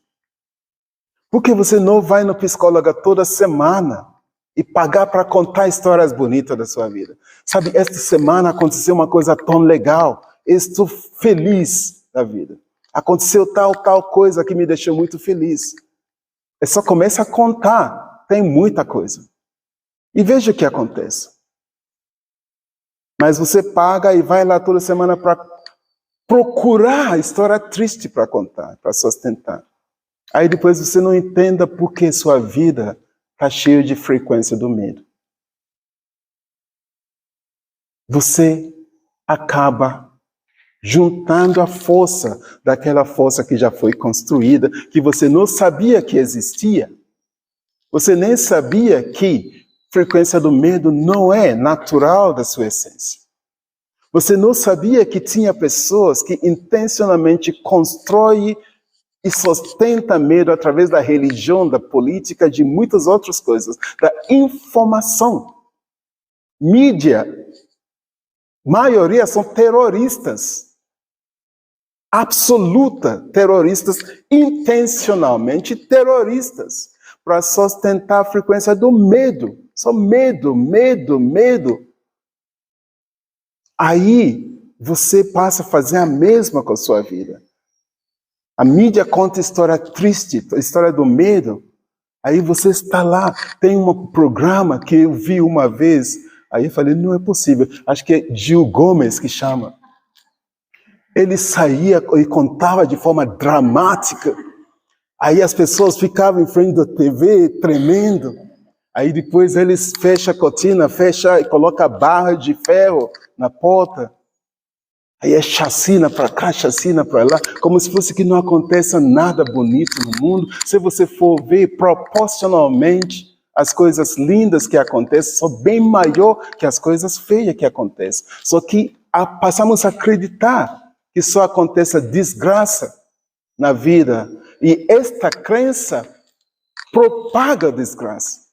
[SPEAKER 1] Por que você não vai no psicólogo toda semana e pagar para contar histórias bonitas da sua vida? Sabe, esta semana aconteceu uma coisa tão legal. Eu estou feliz da vida. Aconteceu tal coisa que me deixou muito feliz. É só começa a contar. Tem muita coisa. E veja o que acontece. Mas você paga e vai lá toda semana para procurar história triste para contar, para sustentar. Aí depois você não entenda por que sua vida está cheia de frequência do medo. Você acaba juntando a força daquela força que já foi construída, que você não sabia que existia. Você nem sabia que frequência do medo não é natural da sua essência. Você não sabia que tinha pessoas que intencionalmente constroem e sustenta medo através da religião, da política, de muitas outras coisas, da informação. Mídia, maioria são terroristas. Absoluta terroristas, intencionalmente terroristas, para sustentar a frequência do medo. Só medo, medo, medo. Aí você passa a fazer a mesma com a sua vida. A mídia conta história triste, história do medo. Aí você está lá, tem um programa que eu vi uma vez. Aí eu falei, não é possível. Acho que é Gil Gomes que chama. Ele saía e contava de forma dramática. Aí as pessoas ficavam em frente da TV tremendo. Aí depois eles fecham a cortina, fecha e coloca barra de ferro na porta. Aí é chacina para cá, chacina para lá, como se fosse que não aconteça nada bonito no mundo. Se você for ver proporcionalmente, as coisas lindas que acontecem são bem maior que as coisas feias que acontecem. Só que passamos a acreditar que só aconteça desgraça na vida. E esta crença propaga desgraça.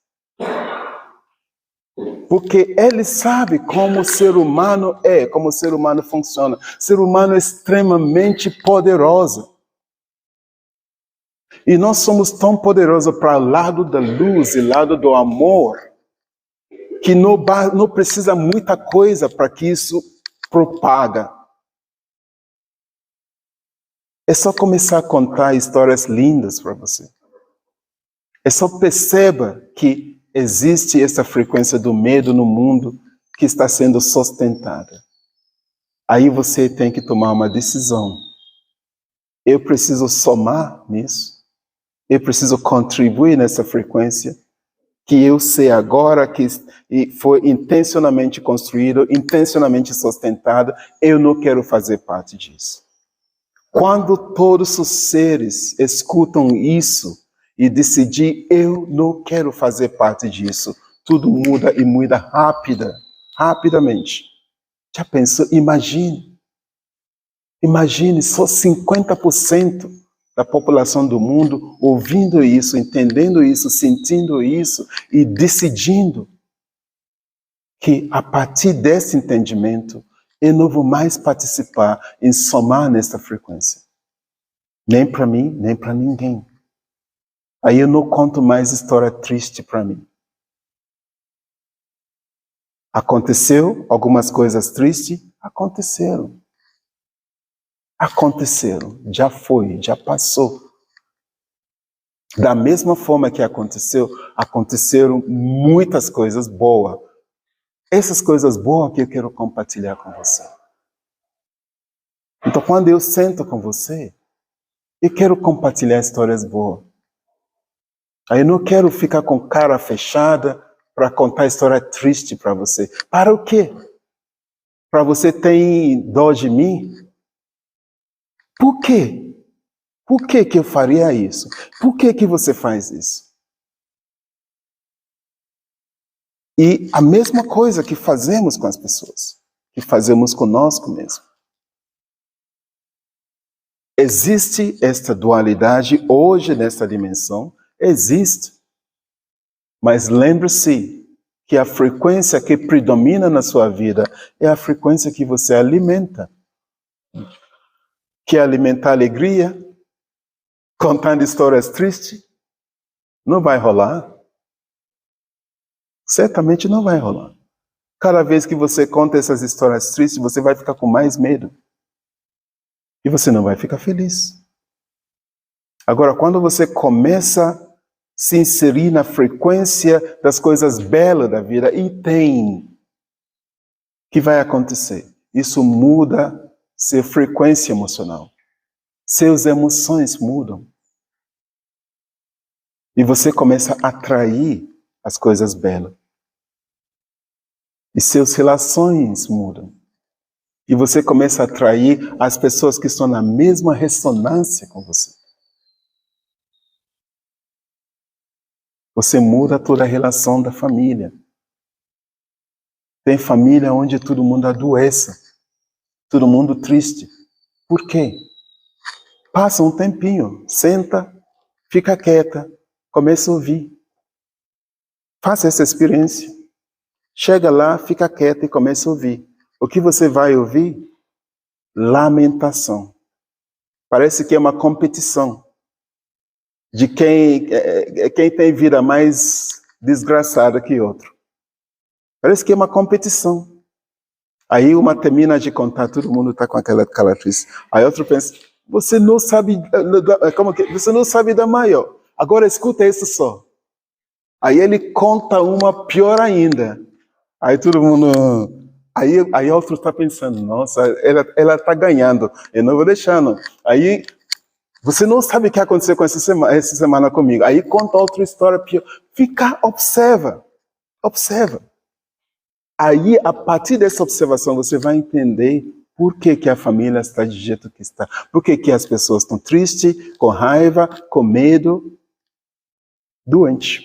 [SPEAKER 1] Porque ele sabe como o ser humano é, como o ser humano funciona. O ser humano é extremamente poderoso. E nós somos tão poderosos para o lado da luz e lado do amor, que não precisa muita coisa para que isso propaga. É só começar a contar histórias lindas para você. É só perceba que existe essa frequência do medo no mundo que está sendo sustentada. Aí você tem que tomar uma decisão. Eu preciso somar nisso. Eu preciso contribuir nessa frequência que eu sei agora que foi intencionalmente construído, intencionalmente sustentado. Eu não quero fazer parte disso. Quando todos os seres escutam isso, e decidir, eu não quero fazer parte disso. Tudo muda e muda rapidamente. Já pensou? Imagine só 50% da população do mundo ouvindo isso, entendendo isso, sentindo isso e decidindo que a partir desse entendimento, eu não vou mais participar em somar nessa frequência. Nem para mim, nem para ninguém. Aí eu não conto mais história triste para mim. Aconteceu algumas coisas tristes? Aconteceram. Já foi, já passou. Da mesma forma que aconteceram muitas coisas boas. Essas coisas boas que eu quero compartilhar com você. Então, quando eu sento com você, eu quero compartilhar histórias boas. Aí eu não quero ficar com cara fechada para contar história triste para você. Para o quê? Para você ter dó de mim? Por quê? Por que eu faria isso? Por que você faz isso? E a mesma coisa que fazemos com as pessoas, que fazemos conosco mesmo. Existe esta dualidade hoje nesta dimensão? Existe. Mas lembre-se que a frequência que predomina na sua vida é a frequência que você alimenta. Quer alimentar alegria? Contando histórias tristes? Não vai rolar. Certamente não vai rolar. Cada vez que você conta essas histórias tristes, você vai ficar com mais medo. E você não vai ficar feliz. Agora, quando você começa a se inserir na frequência das coisas belas da vida, e tem, que vai acontecer? Isso muda sua frequência emocional. Suas emoções mudam. E você começa a atrair as coisas belas. E suas relações mudam. E você começa a atrair as pessoas que estão na mesma ressonância com você. Você muda toda a relação da família. Tem família onde todo mundo adoece. Todo mundo triste. Por quê? Passa um tempinho, senta, fica quieta, começa a ouvir. Faça essa experiência. Chega lá, fica quieta e começa a ouvir. O que você vai ouvir? Lamentação. Parece que é uma competição de quem tem vida mais desgraçada que outro. Parece que é uma competição. Aí uma termina de contar, todo mundo está com aquela triste. Aí outro pensa, você não sabe da maior. Agora escuta isso só. Aí ele conta uma pior ainda. Aí todo mundo... Aí outro está pensando, nossa, ela está ganhando, eu não vou deixar, não. Aí, você não sabe o que aconteceu com essa semana comigo. Aí conta outra história pior. Fica, observa. Aí, a partir dessa observação, você vai entender por que a família está do jeito que está. Por que as pessoas estão tristes, com raiva, com medo, doentes.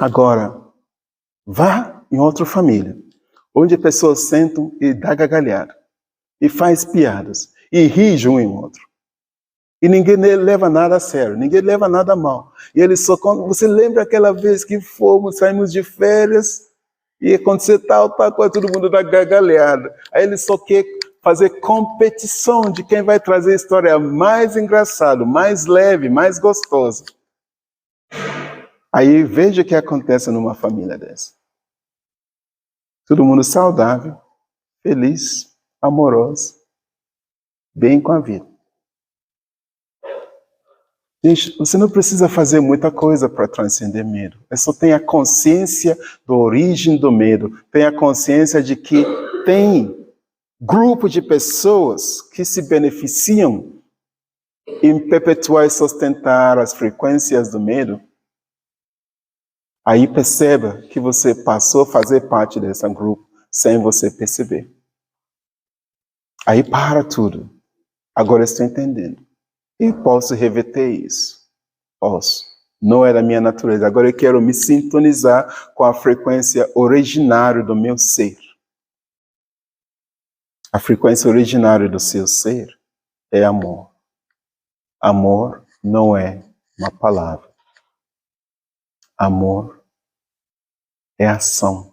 [SPEAKER 1] Agora, vá em outra família, onde as pessoas sentam e dão gargalhada, e faz piadas, e ri um em outro. E ninguém leva nada a sério, ninguém leva nada a mal. E eles só contam, você lembra aquela vez que saímos de férias, e aconteceu tal coisa, todo mundo dá gargalhada. Aí eles só querem fazer competição de quem vai trazer a história mais engraçada, mais leve, mais gostosa. Aí veja o que acontece numa família dessa. Todo mundo saudável, feliz, amoroso, bem com a vida. Gente, você não precisa fazer muita coisa para transcender medo. É só ter a consciência da origem do medo. Tenha a consciência de que tem grupo de pessoas que se beneficiam em perpetuar e sustentar as frequências do medo. Aí perceba que você passou a fazer parte desse grupo sem você perceber. Aí para tudo. Agora eu estou entendendo. E posso reverter isso. Posso. Não é da minha natureza. Agora eu quero me sintonizar com a frequência originária do meu ser. A frequência originária do seu ser é amor. Amor não é uma palavra. Amor é ação.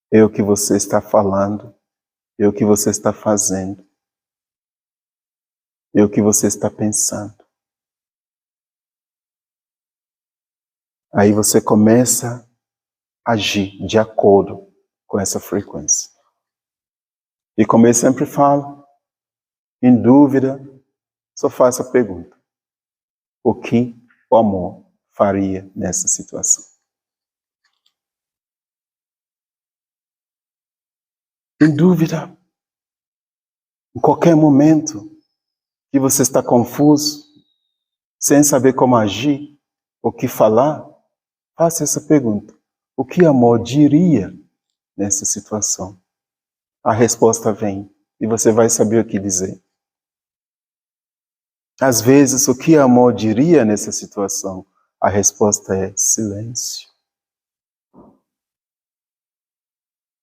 [SPEAKER 1] É o que você está falando, é o que você está fazendo, é o que você está pensando. Aí você começa a agir de acordo com essa frequência. E como eu sempre falo, em dúvida, só faça a pergunta: o que o amor faria nessa situação? Em dúvida, em qualquer momento que você está confuso, sem saber como agir, o que falar, faça essa pergunta: o que amor diria nessa situação? A resposta vem e você vai saber o que dizer. Às vezes, o que amor diria nessa situação? A resposta é silêncio.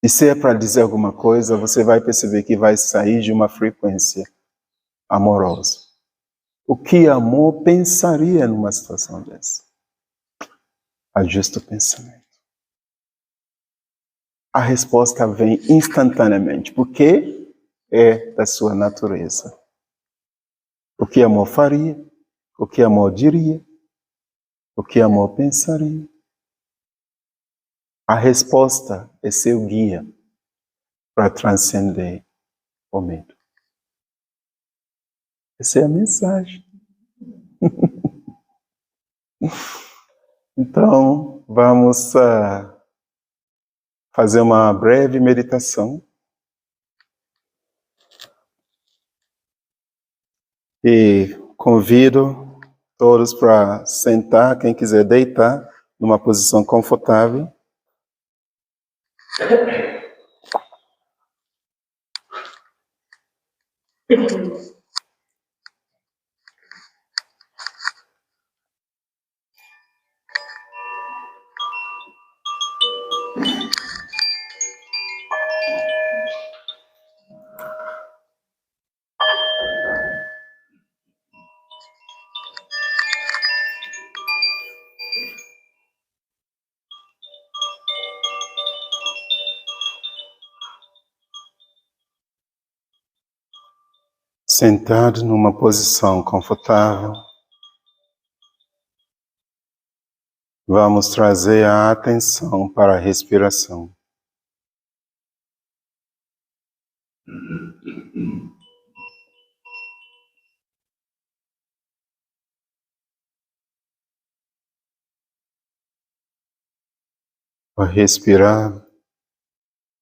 [SPEAKER 1] E se é para dizer alguma coisa, você vai perceber que vai sair de uma frequência amorosa. O que amor pensaria numa situação dessa? Ajusta o pensamento. A resposta vem instantaneamente, porque é da sua natureza. O que amor faria? O que amor diria? O que amor pensaria? A resposta é seu guia para transcender o medo. Essa é a mensagem. Então, vamos fazer uma breve meditação. E convido todos para sentar, quem quiser deitar, numa posição confortável. Sentado numa posição confortável, vamos trazer a atenção para a respiração. Ao respirar,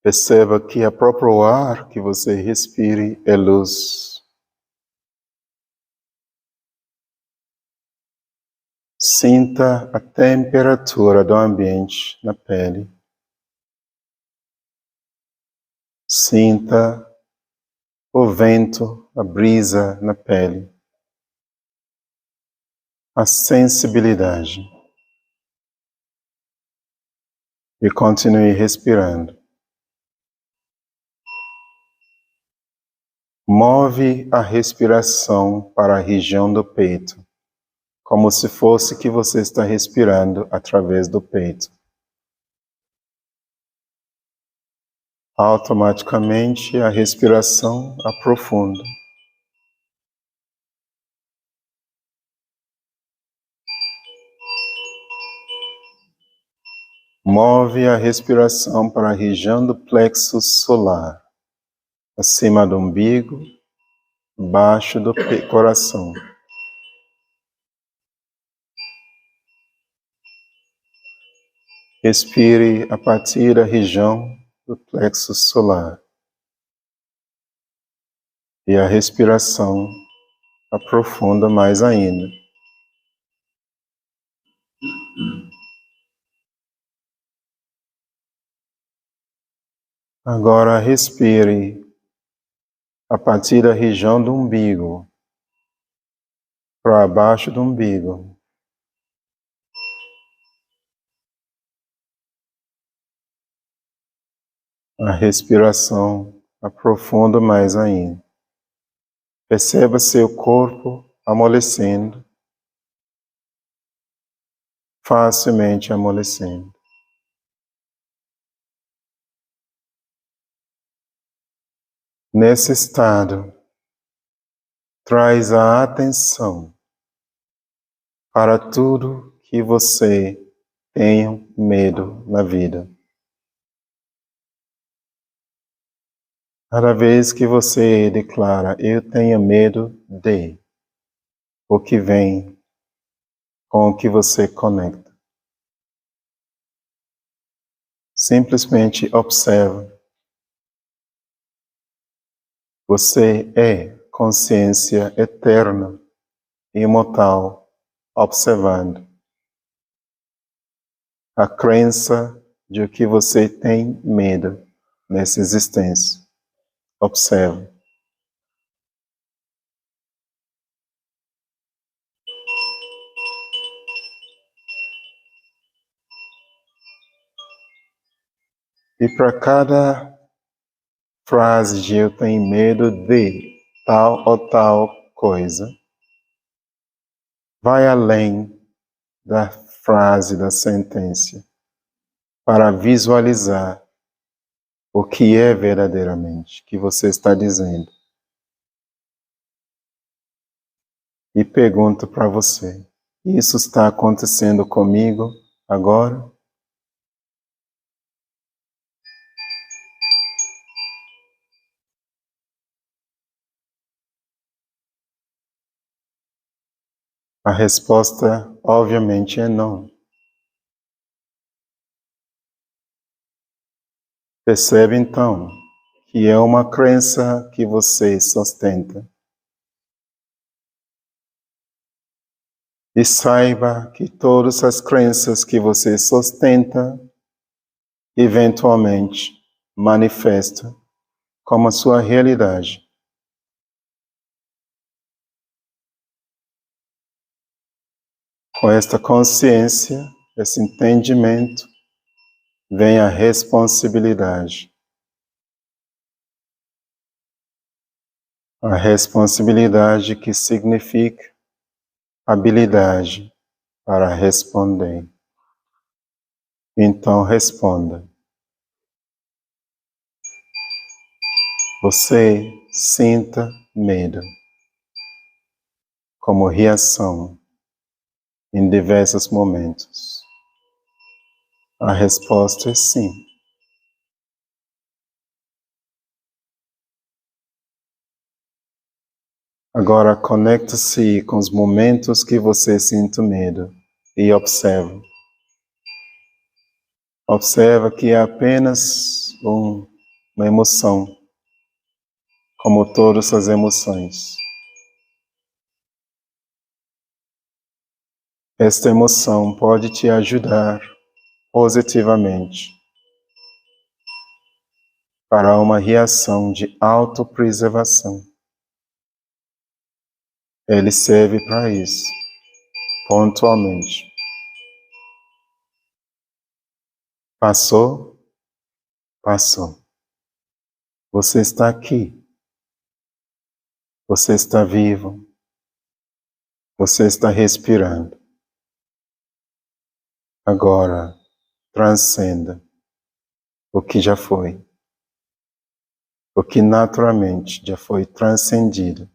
[SPEAKER 1] perceba que o próprio ar que você respire é luz. Sinta a temperatura do ambiente na pele. Sinta o vento, a brisa na pele. A sensibilidade. E continue respirando. Move a respiração para a região do peito, como se fosse que você está respirando através do peito. Automaticamente a respiração aprofunda. Move a respiração para a região do plexo solar, acima do umbigo, abaixo do coração. Respire a partir da região do plexo solar. E a respiração aprofunda mais ainda. Agora respire a partir da região do umbigo, para baixo do umbigo. A respiração aprofunda mais ainda. Perceba seu corpo amolecendo, facilmente amolecendo. Nesse estado, traz a atenção para tudo que você tem medo na vida. Cada vez que você declara, eu tenho medo de, o que vem com o que você conecta. Simplesmente observa. Você é consciência eterna, imortal, observando. A crença de que você tem medo nessa existência. Observe. E para cada frase de eu tenho medo de tal ou tal coisa, vai além da frase, da sentença, para visualizar o que é verdadeiramente que você está dizendo. E pergunto para você, isso está acontecendo comigo agora? A resposta, obviamente, é não. Percebe, então, que é uma crença que você sustenta. E saiba que todas as crenças que você sustenta, eventualmente, manifestam como a sua realidade. Com esta consciência, esse entendimento, vem a responsabilidade. A responsabilidade que significa habilidade para responder. Então responda. Você sinta medo como reação em diversos momentos. A resposta é sim. Agora conecte-se com os momentos que você sente medo e observe. Observa que é apenas uma emoção, como todas as emoções. esta emoção pode te ajudar positivamente para uma reação de autopreservação. Ele serve para isso, pontualmente. Passou? Passou. Você está aqui. Você está vivo. Você está respirando. Agora, transcenda o que já foi. O que naturalmente já foi transcendido,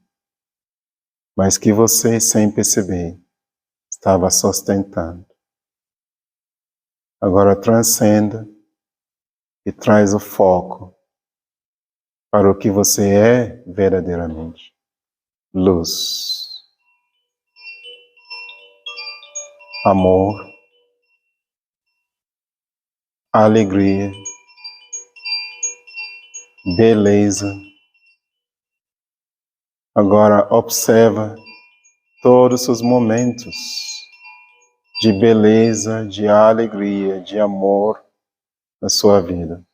[SPEAKER 1] mas que você, sem perceber, estava sustentando. Agora transcenda e traz o foco para o que você é verdadeiramente. Luz, amor, alegria, beleza. Agora observa todos os momentos de beleza, de alegria, de amor na sua vida.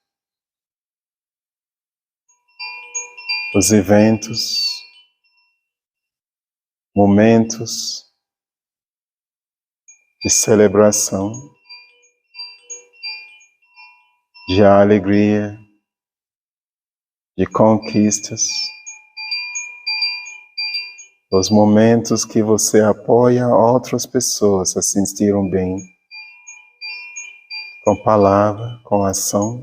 [SPEAKER 1] Os eventos, momentos de celebração, de alegria, de conquistas, os momentos que você apoia outras pessoas a se sentirem bem, com palavra, com ação,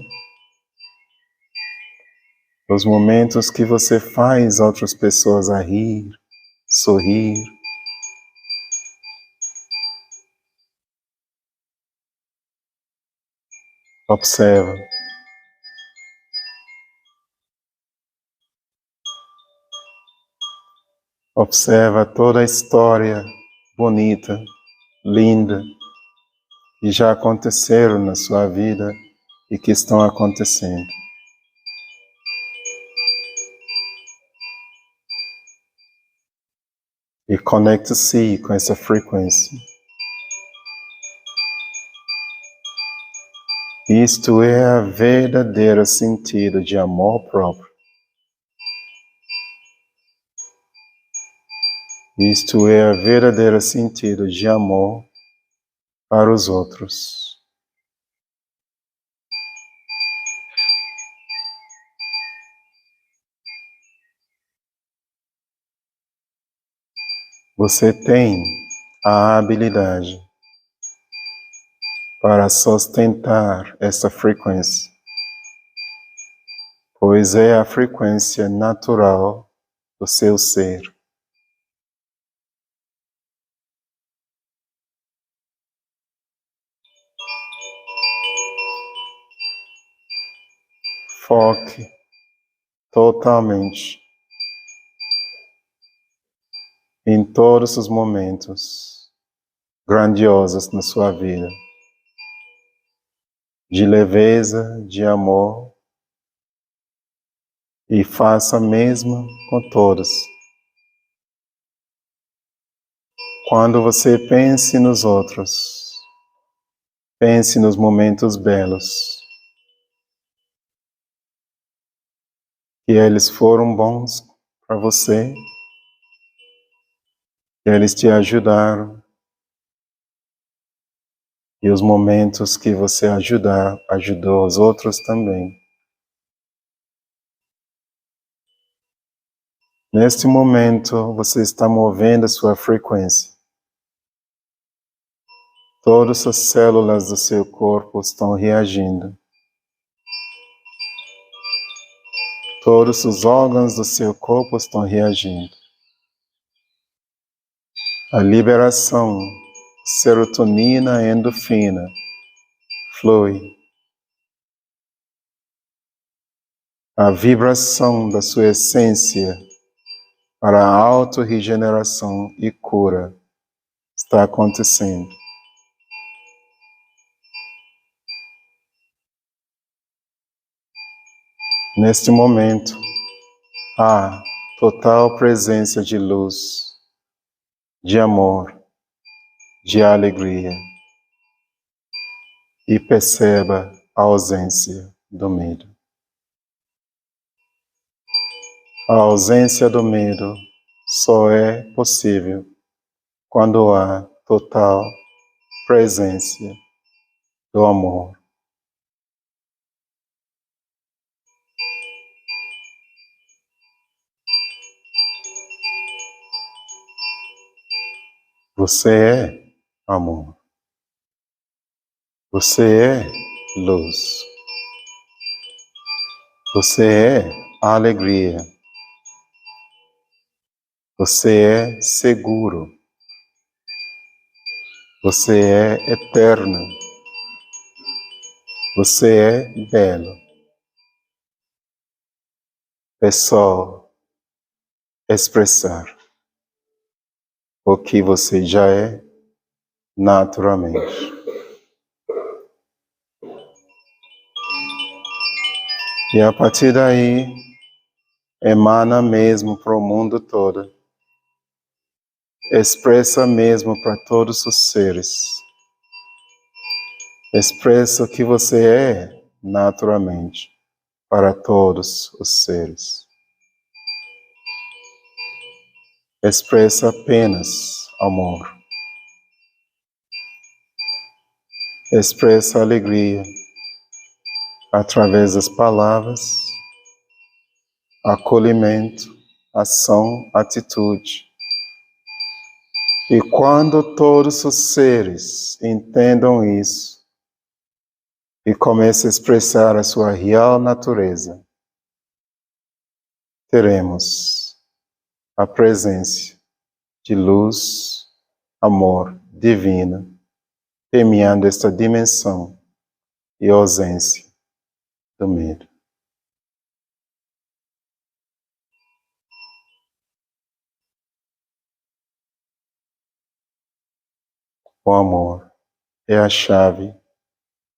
[SPEAKER 1] os momentos que você faz outras pessoas a rir, sorrir. Observa. Observa toda a história bonita, linda, que já aconteceram na sua vida e que estão acontecendo. E conecte-se com essa frequência. Isto é o verdadeiro sentido de amor próprio. Isto é o verdadeiro sentido de amor para os outros. Você tem a habilidade para sustentar essa frequência, pois é a frequência natural do seu ser. Foque totalmente em todos os momentos grandiosos na sua vida, de leveza, de amor, e faça mesmo com todos. Quando você pense nos outros, pense nos momentos belos, que eles foram bons para você, que eles te ajudaram, e os momentos que você ajudou os outros também. Neste momento, você está movendo a sua frequência. Todas as células do seu corpo estão reagindo. Todos os órgãos do seu corpo estão reagindo. A liberação de serotonina e endorfina flui. A vibração da sua essência para a auto-regeneração e cura está acontecendo. Neste momento, há total presença de luz, de amor, de alegria e perceba a ausência do medo. A ausência do medo só é possível quando há total presença do amor. Você é amor. Você é luz. Você é alegria. Você é seguro. Você é eterno. Você é belo. É só expressar o que você já é naturalmente. E a partir daí, emana mesmo para o mundo todo. Expressa mesmo para todos os seres. Expressa o que você é naturalmente para todos os seres. Expressa apenas amor. Expressa alegria através das palavras, acolhimento, ação, atitude. E quando todos os seres entendam isso e comecem a expressar a sua real natureza, teremos a presença de luz, amor divino, permeando esta dimensão e ausência do medo. O amor é a chave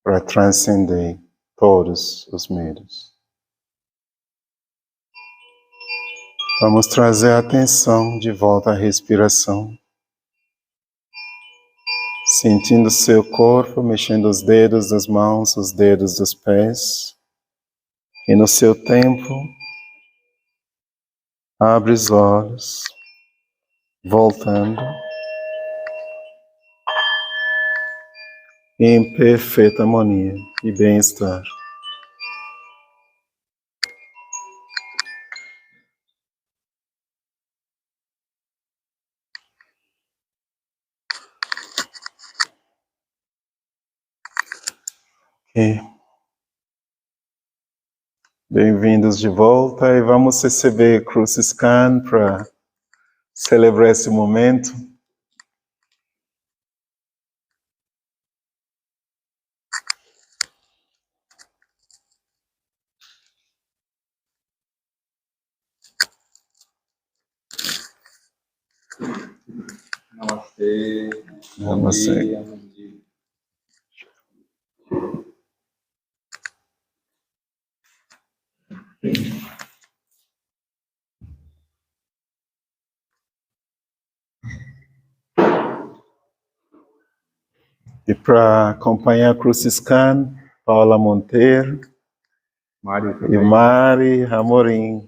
[SPEAKER 1] para transcender todos os medos. Vamos trazer a atenção de volta à respiração. Sentindo seu corpo, mexendo os dedos das mãos, os dedos dos pés. E no seu tempo, abre os olhos, voltando. Em perfeita harmonia e bem-estar. Okay. Bem-vindos de volta e vamos receber Cruz Scan para celebrar esse momento.
[SPEAKER 2] Namastê.
[SPEAKER 1] Namastê. E para acompanhar a Cruz Scan, Paula Monteiro e Mari Amorim.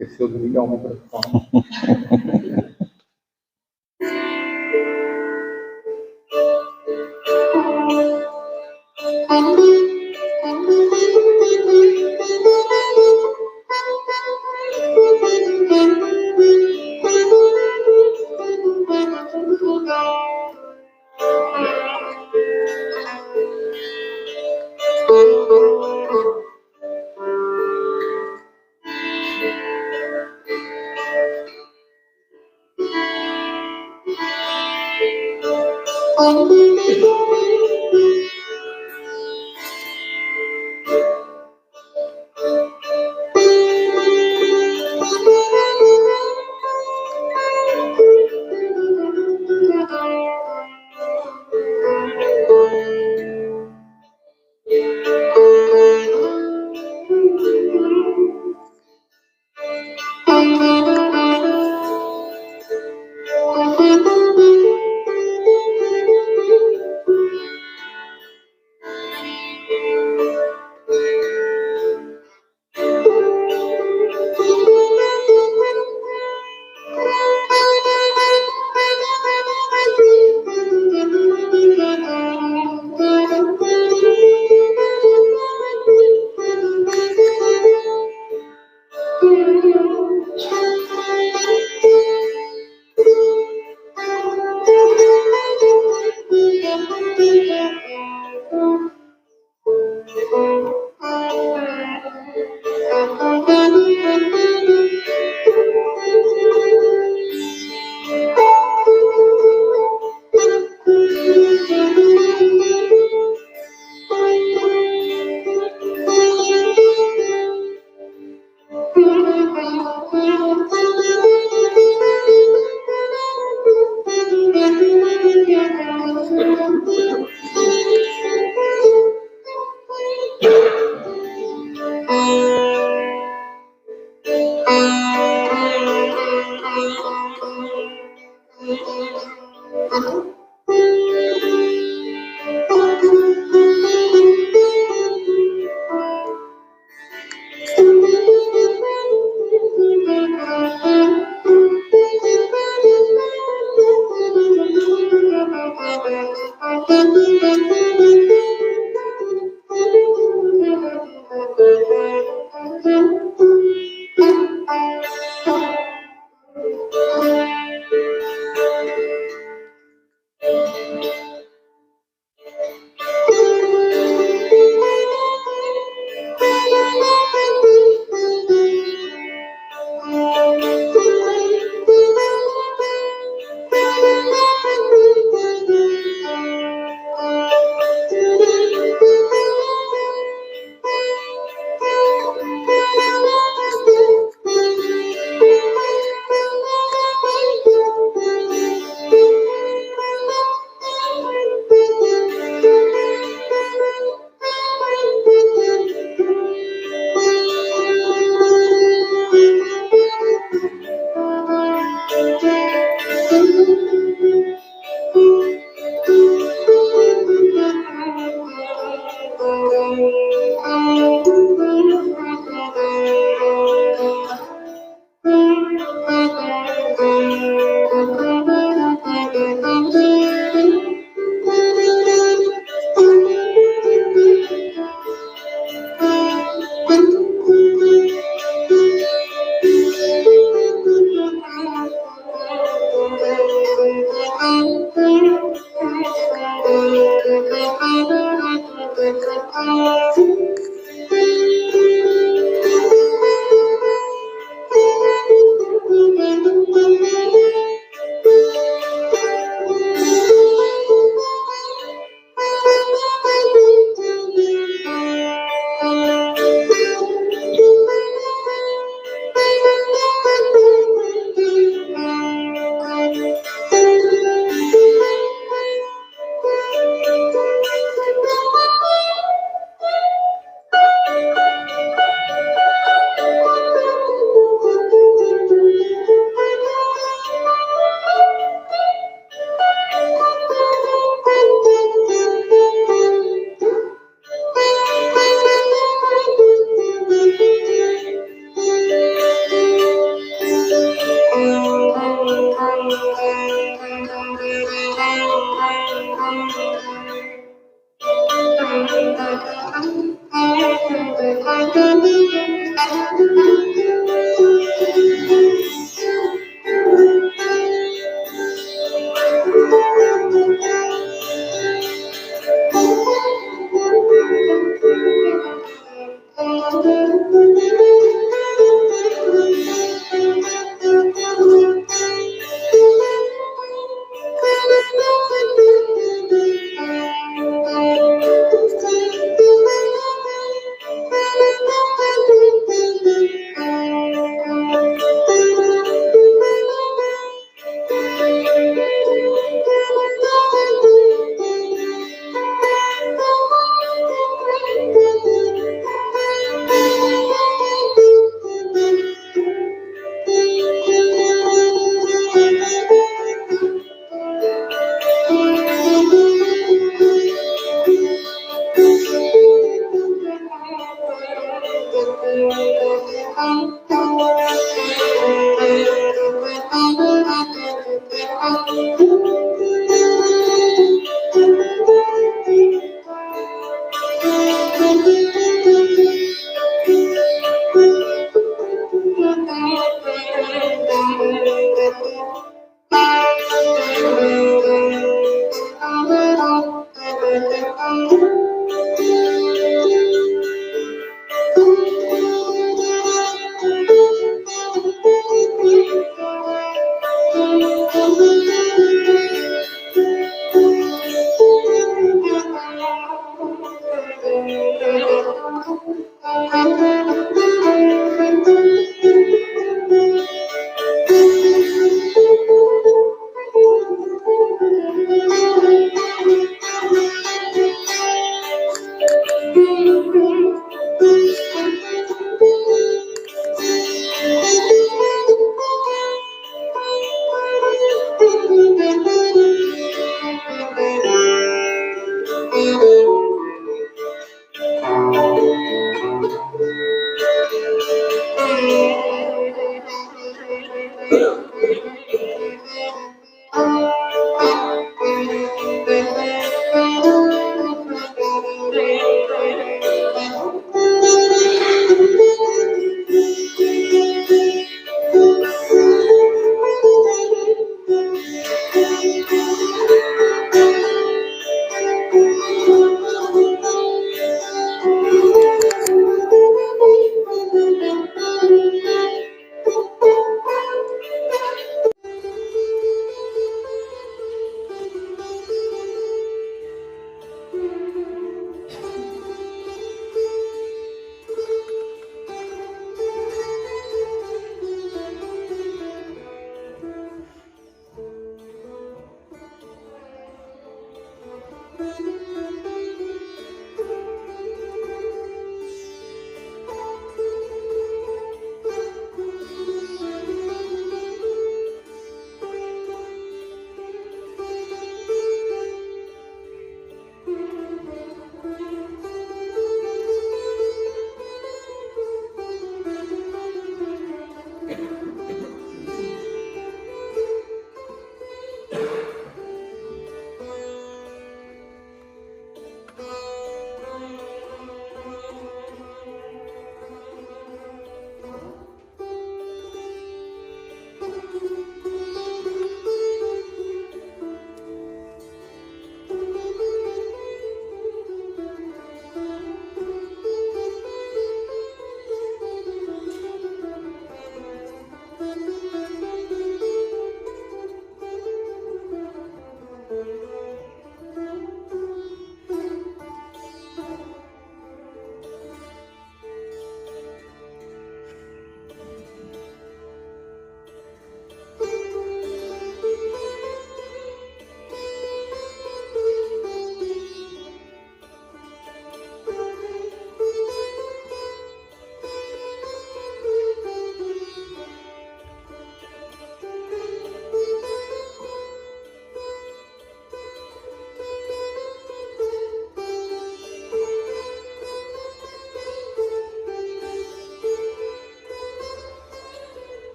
[SPEAKER 2] Esqueceu de ligar o microfone.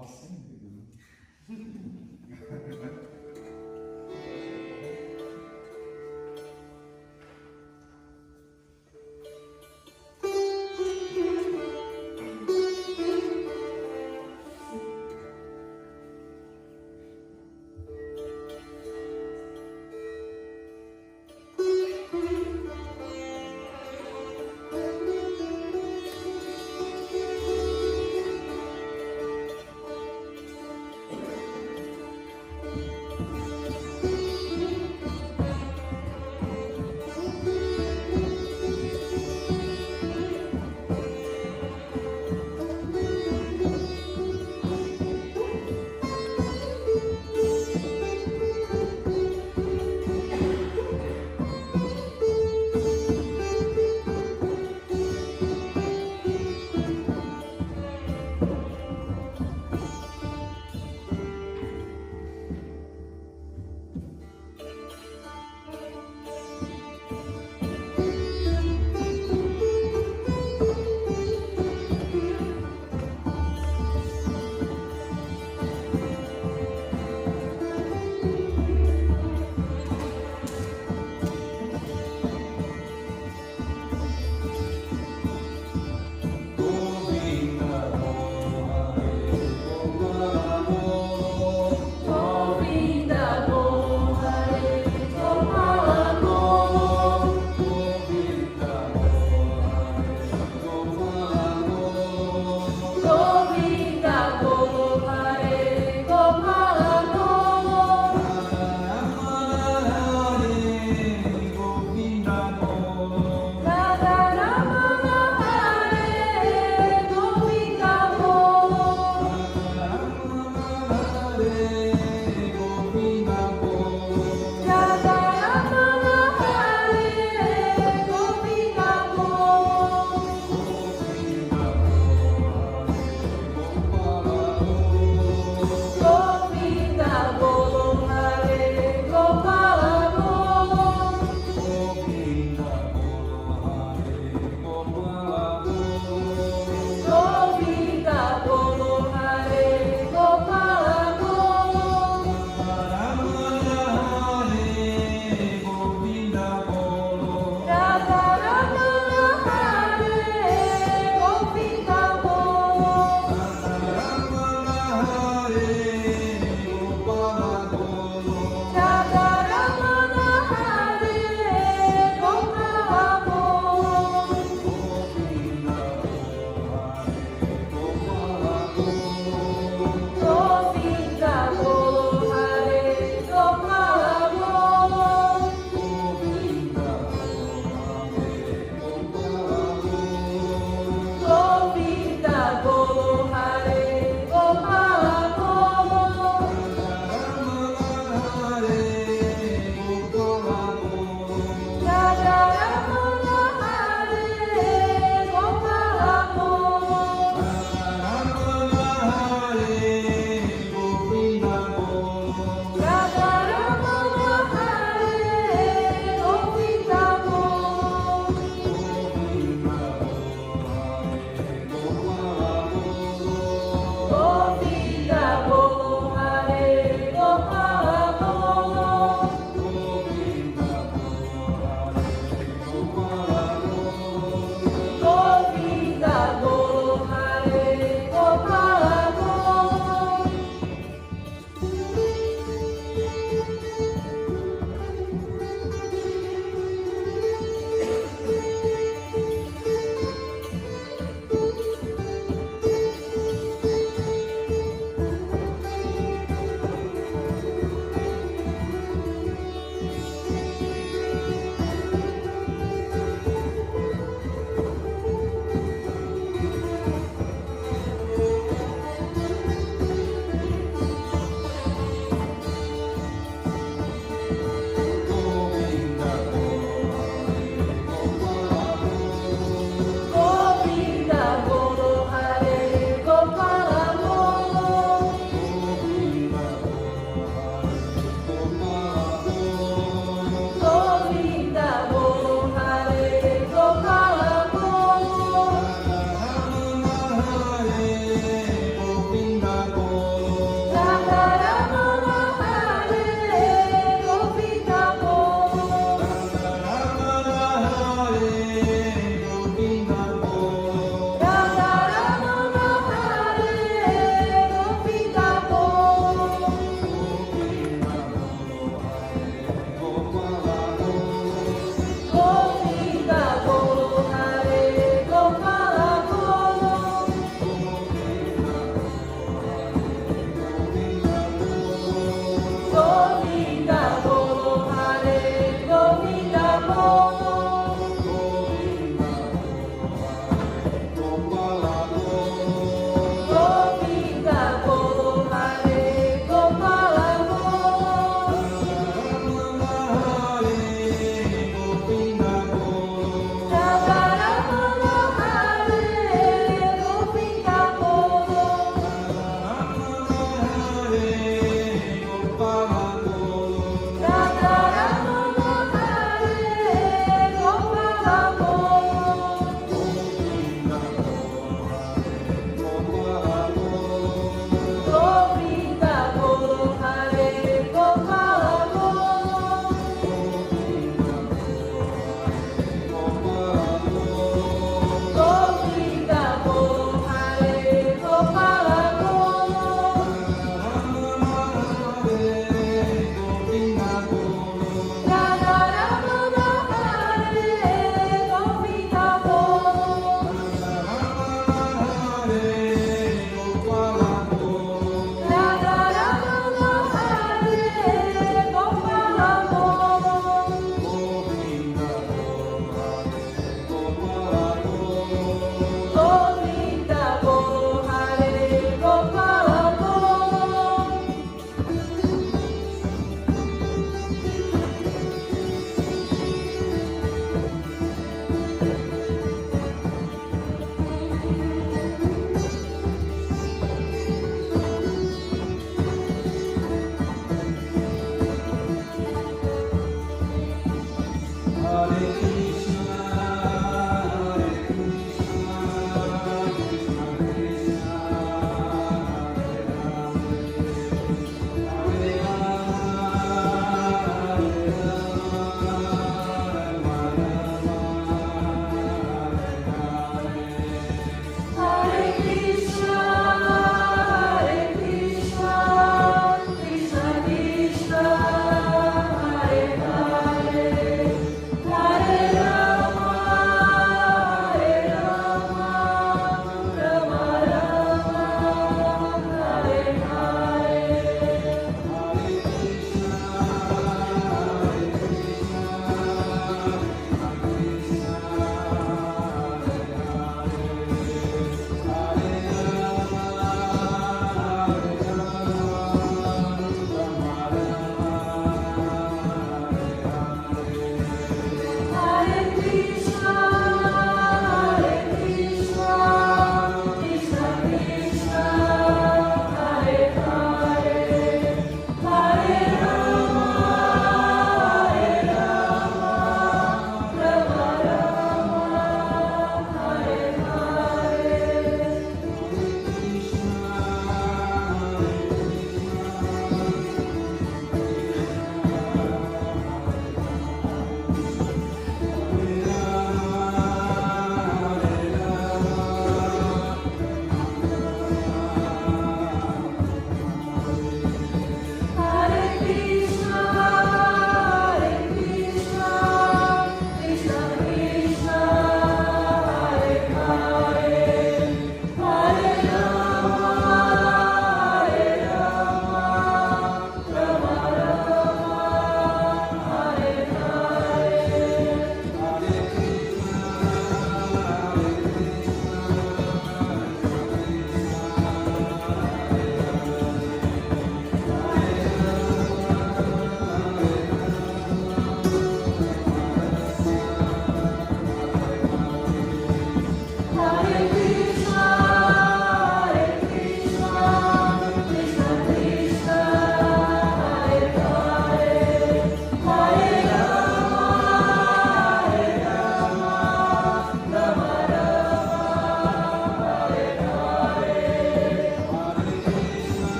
[SPEAKER 2] fala sempre.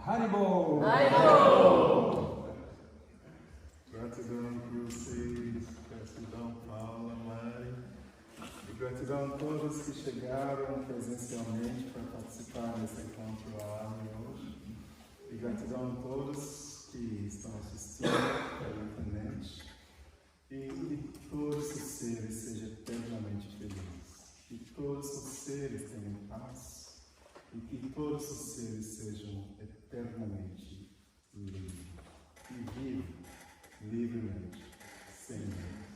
[SPEAKER 2] Haribo!
[SPEAKER 3] Gratidão por vocês, gratidão Paula, Mari, e gratidão a todos que chegaram presencialmente para participar desse encontro online hoje, e gratidão a todos que estão assistindo pela internet, e que todos os seres sejam eternamente felizes, que todos os seres tenham paz, e que todos os seres sejam eternamente livres, e vivam livremente, sem medo.